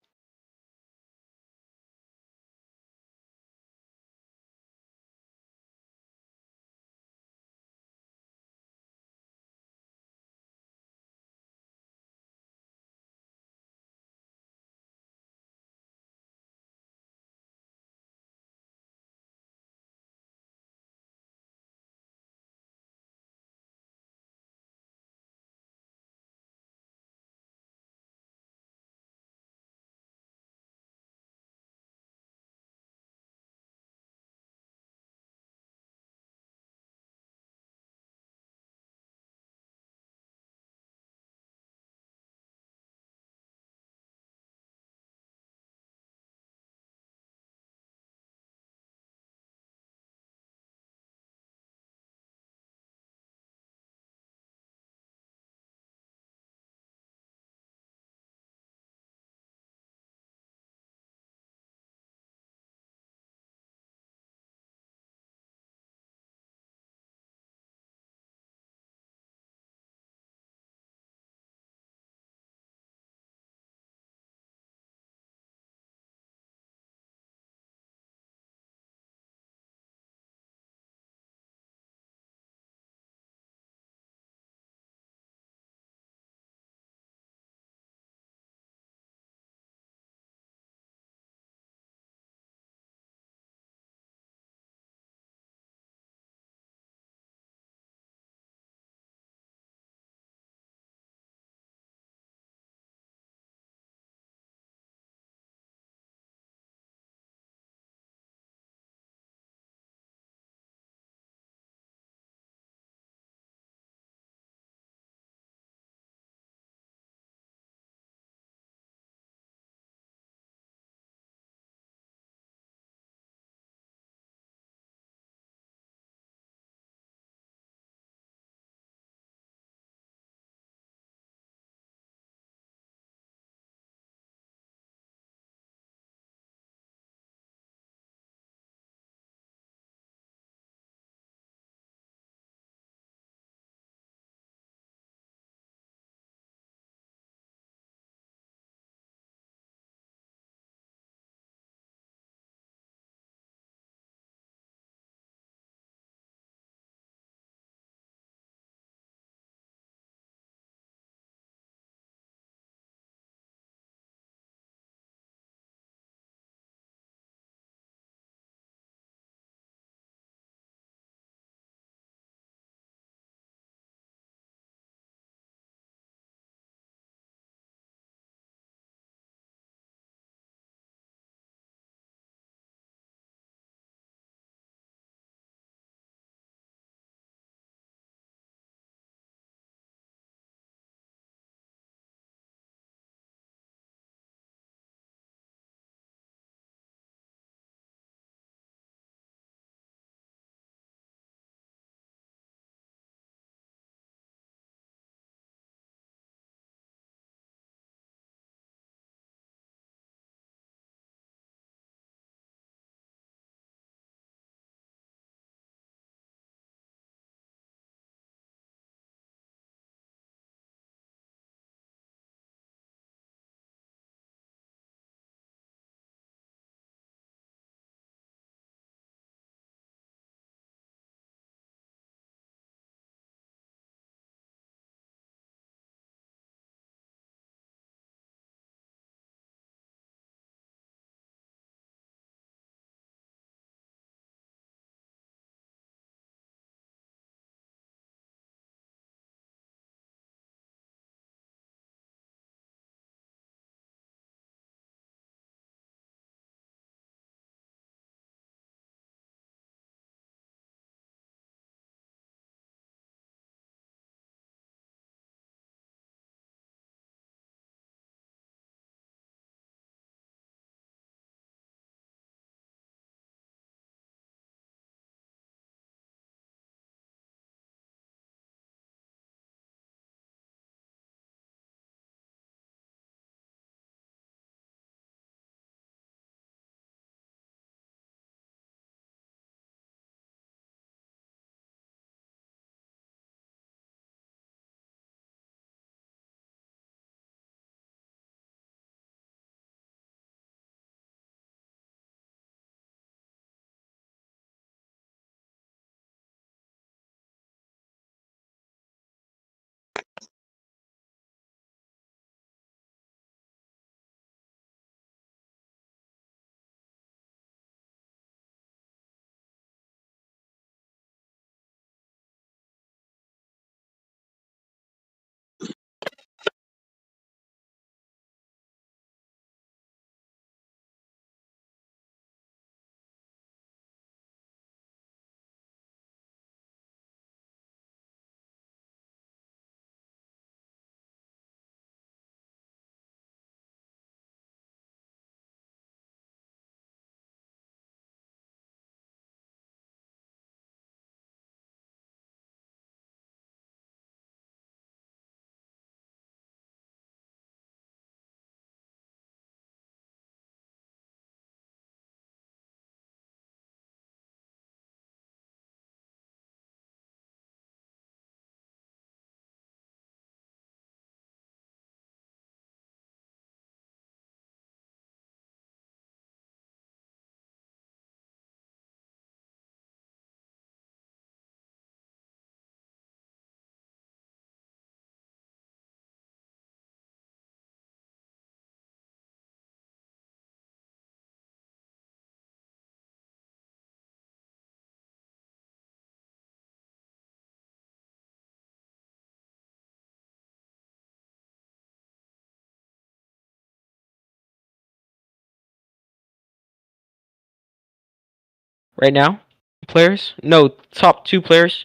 right now? Players? No, top 2 players.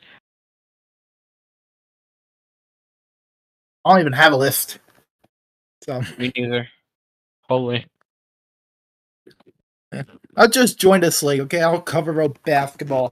I don't even have a list. So Me neither. Holy. I'll just join this league, okay? I'll cover road basketball.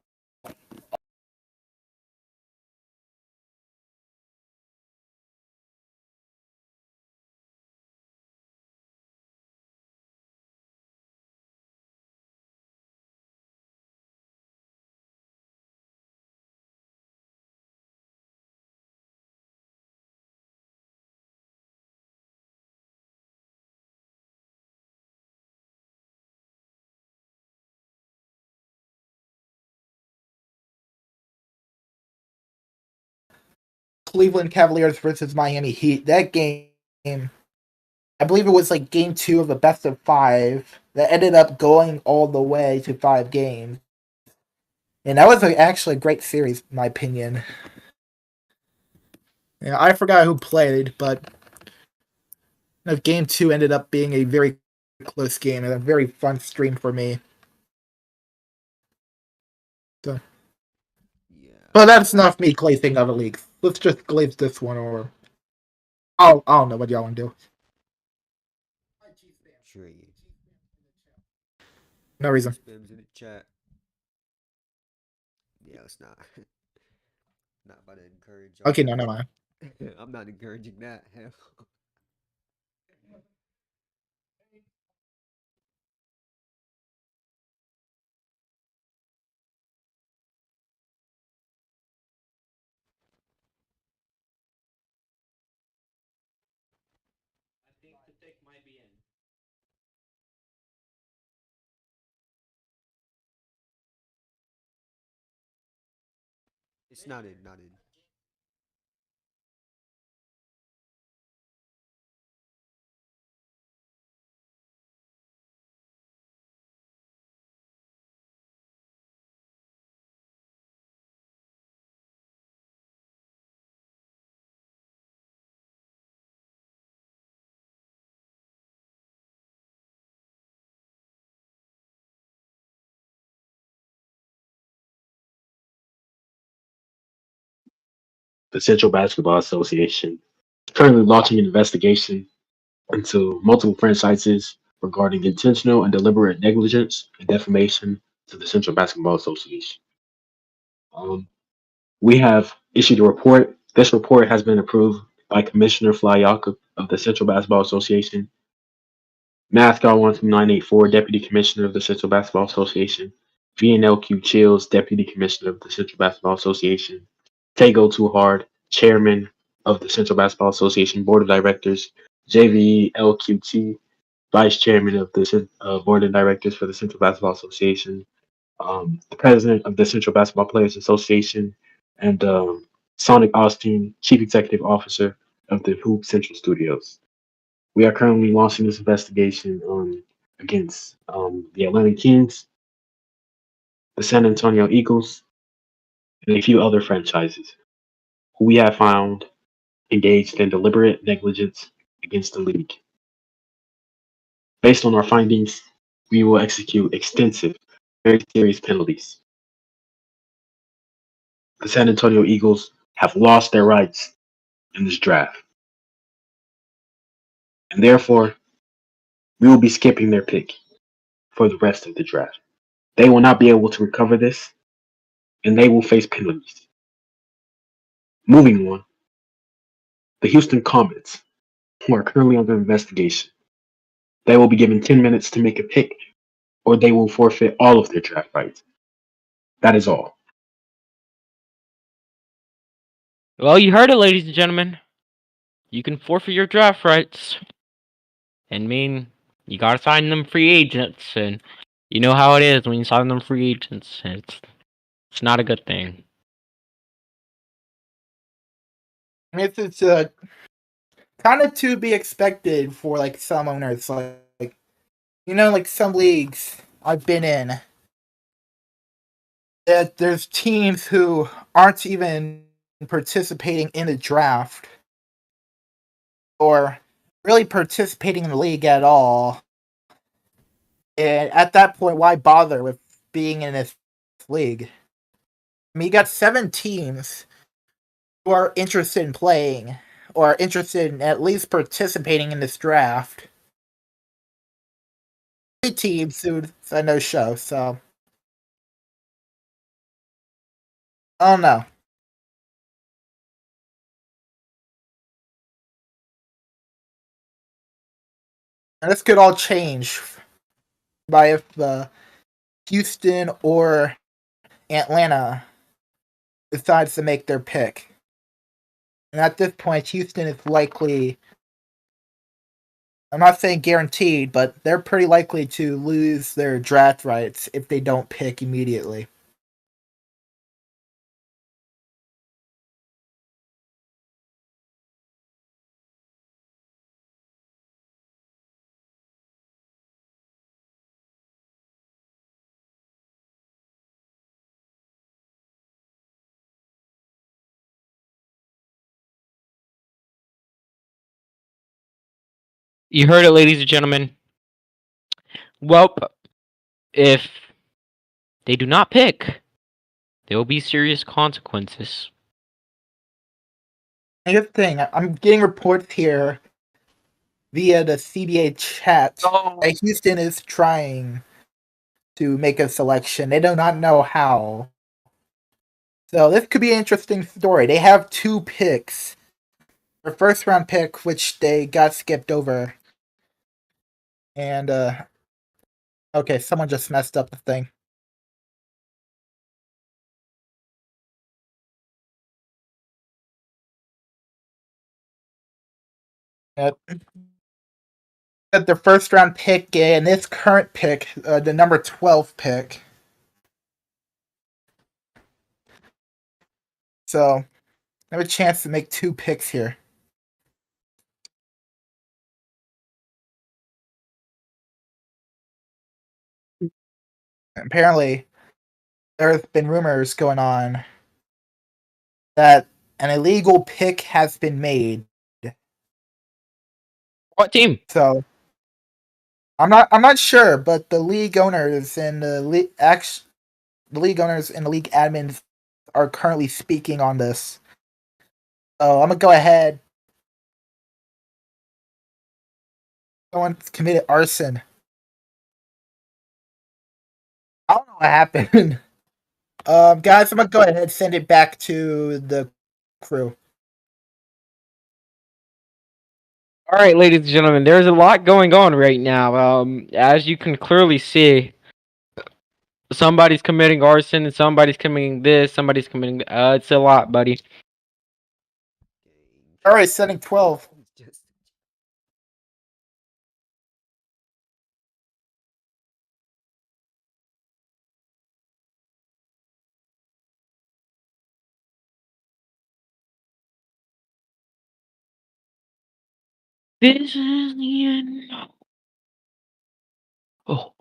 Cleveland Cavaliers versus Miami Heat. That game, I believe it was like game 2 of a best of 5 that ended up going all the way to 5 games. And that was actually a great series, in my opinion. Yeah, I forgot who played, but game 2 ended up being a very close game and a very fun stream for me. So, Yeah. but that's enough me glazing other leagues. Let's just glaze this one over. I don't know what y'all want to do. Trade. No reason. Spams in the chat. Yeah, it's not. Not about to encourage all Okay, no, that. never mind. I'm not encouraging that. Hell. I think the pick might be in. It's not in. Not in. The Central Basketball Association is currently launching an investigation into multiple franchises regarding intentional and deliberate negligence and defamation to the Central Basketball Association. Um, we have issued a report. This report has been approved by Commissioner Fly Yakub of the Central Basketball Association, Mascot 12984, Deputy Commissioner of the Central Basketball Association, VNLQ Chills, Deputy Commissioner of the Central Basketball Association, Tago Too Hard, Chairman of the Central Basketball Association Board of Directors, JVLQT, Vice Chairman of the Board of Directors for the Central Basketball Association, the President of the Central Basketball Players Association, and Sonic Austin, Chief Executive Officer of the Hoop Central Studios. We are currently launching this investigation against the Atlanta Kings, the San Antonio Eagles, and a few other franchises who we have found engaged in deliberate negligence against the league. Based on our findings, we will execute extensive, very serious penalties. The San Antonio Eagles have lost their rights in this draft, and therefore, we will be skipping their pick for the rest of the draft. They will not be able to recover this, and they will face penalties. Moving on, the Houston Comets, who are currently under investigation, they will be given 10 minutes to make a pick, or they will forfeit all of their draft rights. That is all. Well, you heard it, ladies and gentlemen. You can forfeit your draft rights. And mean, you gotta sign them free agents, and you know how it is when you sign them free agents. It's not a good thing. It's kind of to be expected for like some owners, like like some leagues I've been in. That there's teams who aren't even participating in the draft or really participating in the league at all. And at that point, why bother with being in this league. I mean, you got 7 teams who are interested in playing or are interested in at least participating in this draft. 3 teams who said no show, so I don't know. And this could all change by if Houston or Atlanta decides to make their pick. And at this point, Houston is likely, I'm not saying guaranteed, but they're pretty likely to lose their draft rights if they don't pick immediately. You heard it, ladies and gentlemen. Well, if they do not pick, there will be serious consequences. And good thing, I'm getting reports here via the CBA chat that Houston is trying to make a selection. They do not know how. So this could be an interesting story. They have 2 picks. Their first round pick, which they got skipped over. And okay, someone just messed up the thing. Yep. Their first round pick and this current pick, the number 12 pick. So I have a chance to make 2 picks here. Apparently, there's been rumors going on that an illegal pick has been made. What team? So I'm not sure, but the league owners and the league admins are currently speaking on this. So I'm gonna go ahead. Someone committed arson. I don't know what happened. Guys, I'm gonna go ahead and send it back to the crew. All right, ladies and gentlemen, there's a lot going on right now. As you can clearly see, somebody's committing arson, and somebody's committing this, somebody's committing. It's a lot, buddy. All right, sending 12. This is the end. Oh.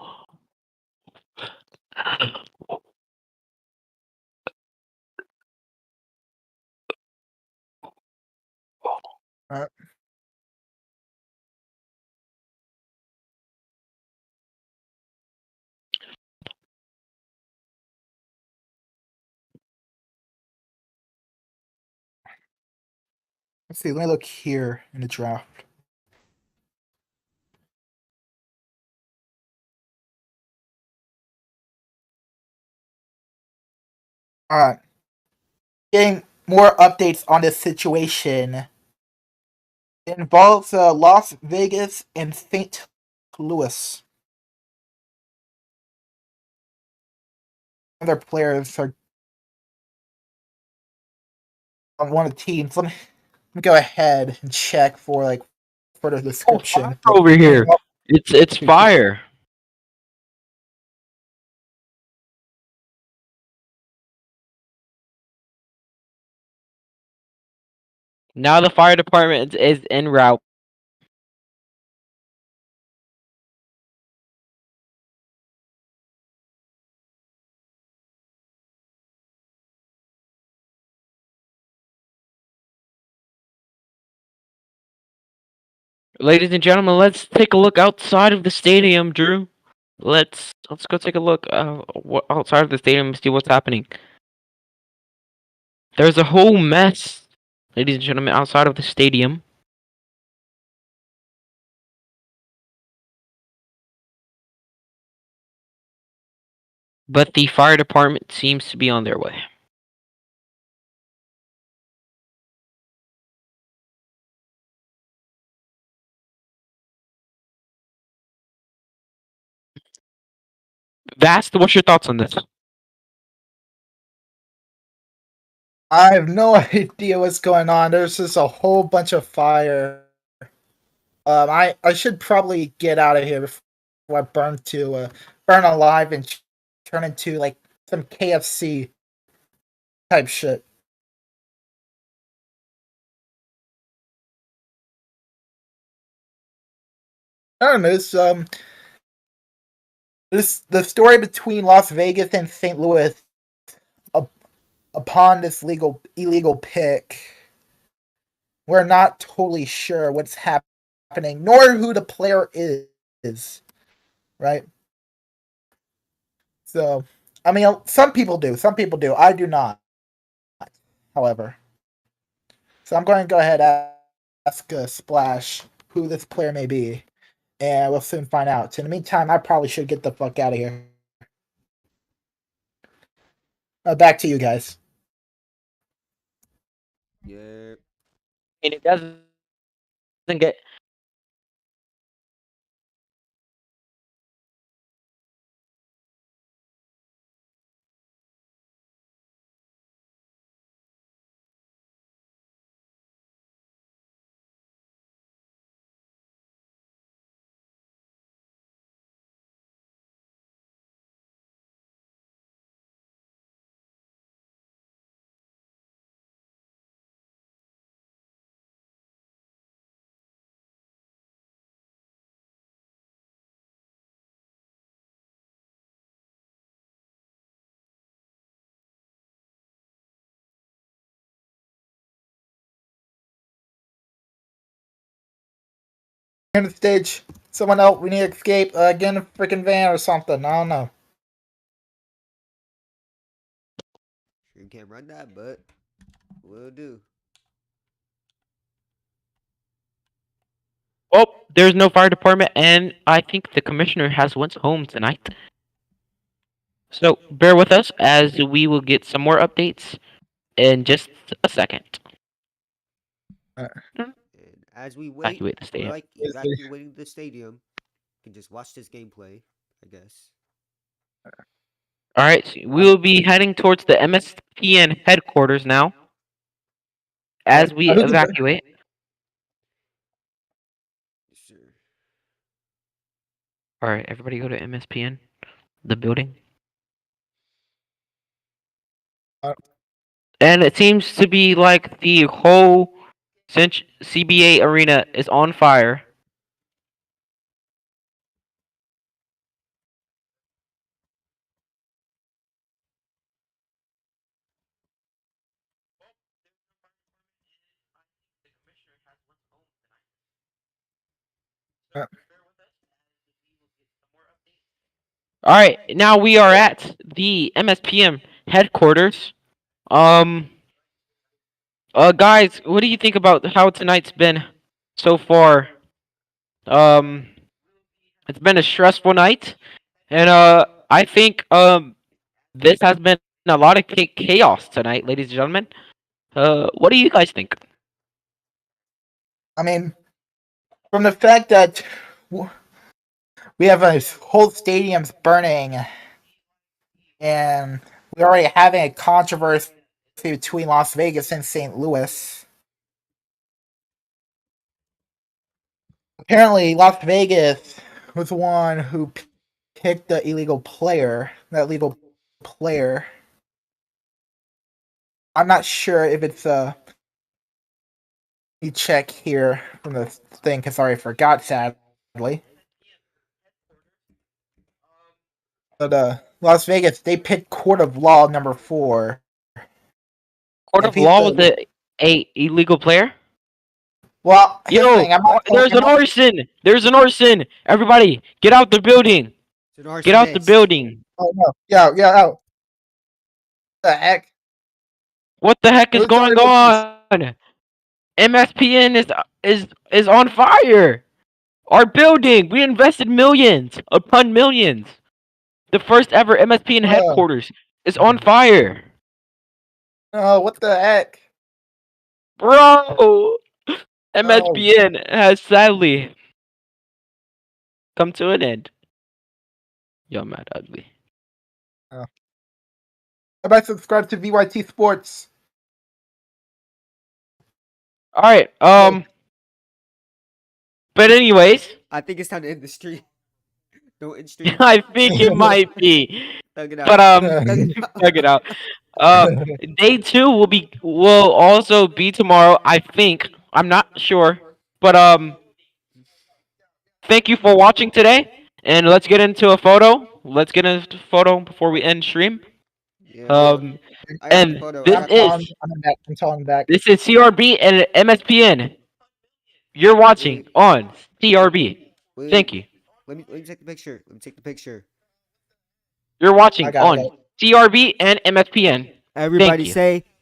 Let's see. Let me look here in the draft. All right. Getting more updates on this situation. It involves Las Vegas and St. Louis. Other players are on one of the teams. Let me go ahead and check for like further description. Over here, it's fire. Now the fire department is en route. Ladies and gentlemen, let's take a look outside of the stadium, Drew. let's go take a look outside of the stadium and see what's happening. There's a whole mess, ladies and gentlemen, outside of the stadium. But the fire department seems to be on their way. Vast, what's your thoughts on this? I have no idea what's going on. There's just a whole bunch of fire. I should probably get out of here before I burn alive and turn into like some KFC type shit. I don't know. The story between Las Vegas and St. Louis upon this illegal pick. We're not totally sure what's happening, nor who the player is, right? So, I mean, some people do. Some people do. I do not, however. So I'm going to go ahead and ask Splash who this player may be, and we'll soon find out. In the meantime, I probably should get the fuck out of here. Back to you guys. Yeah. And it doesn't get. On the stage, someone else. We need to escape. Get in a freaking van or something. I don't know. Sure can't run that, but will do. Oh, there's no fire department, and I think the commissioner has went home tonight. So bear with us as we will get some more updates in just a second. And as we wait, Evacuate the we're stadium. like evacuating the stadium. You can just watch this gameplay, I guess. All right, so we will be heading towards the MSPN headquarters now as we evacuate. Sure. All right, everybody go to MSPN, the building. And it seems to be like the whole CBA arena is on fire. All right, now we are at the MSPM headquarters. Guys, what do you think about how tonight's been so far? It's been a stressful night, and I think this has been a lot of chaos tonight, ladies and gentlemen. What do you guys think? I mean, from the fact that we have a whole stadium's burning, and we're already having a controversy between Las Vegas and St. Louis. Apparently, Las Vegas was the one who picked the illegal player. That legal player. I'm not sure if it's Let me check here from the thing because I already forgot, sadly. But Las Vegas, they picked Court of Law number 4. Court of Law was a illegal player? Well, yo, there's an arson! There's an arson! Everybody, get out the building! It's an Get out the arsonist. building. Oh no. Yeah, out. The heck? What the heck is Who's going starting this? on? MSPN is on fire. Our building. We invested millions upon millions. The first ever MSPN headquarters is on fire. Oh, what the heck? Bro, Oh, MSPN has sadly come to an end. Yo, mad ugly. how about subscribe to VYT Sports? All right. But anyways, I think it's time to end the stream. Don't end stream. I think it might be. Thug it out. But Thug it out. check it out. Day 2 will also be tomorrow. I think. I'm not sure. But thank you for watching today. And let's get into a photo. Let's get into a photo before we end stream. Yeah. I got the And photo. this I got the photo. I'm telling back. This is CRB and MSPN. You're watching on CRB. Wait, Thank you. Let me take the picture. Let me take the picture. You're watching I got on it. CRB and MSPN. Everybody you. say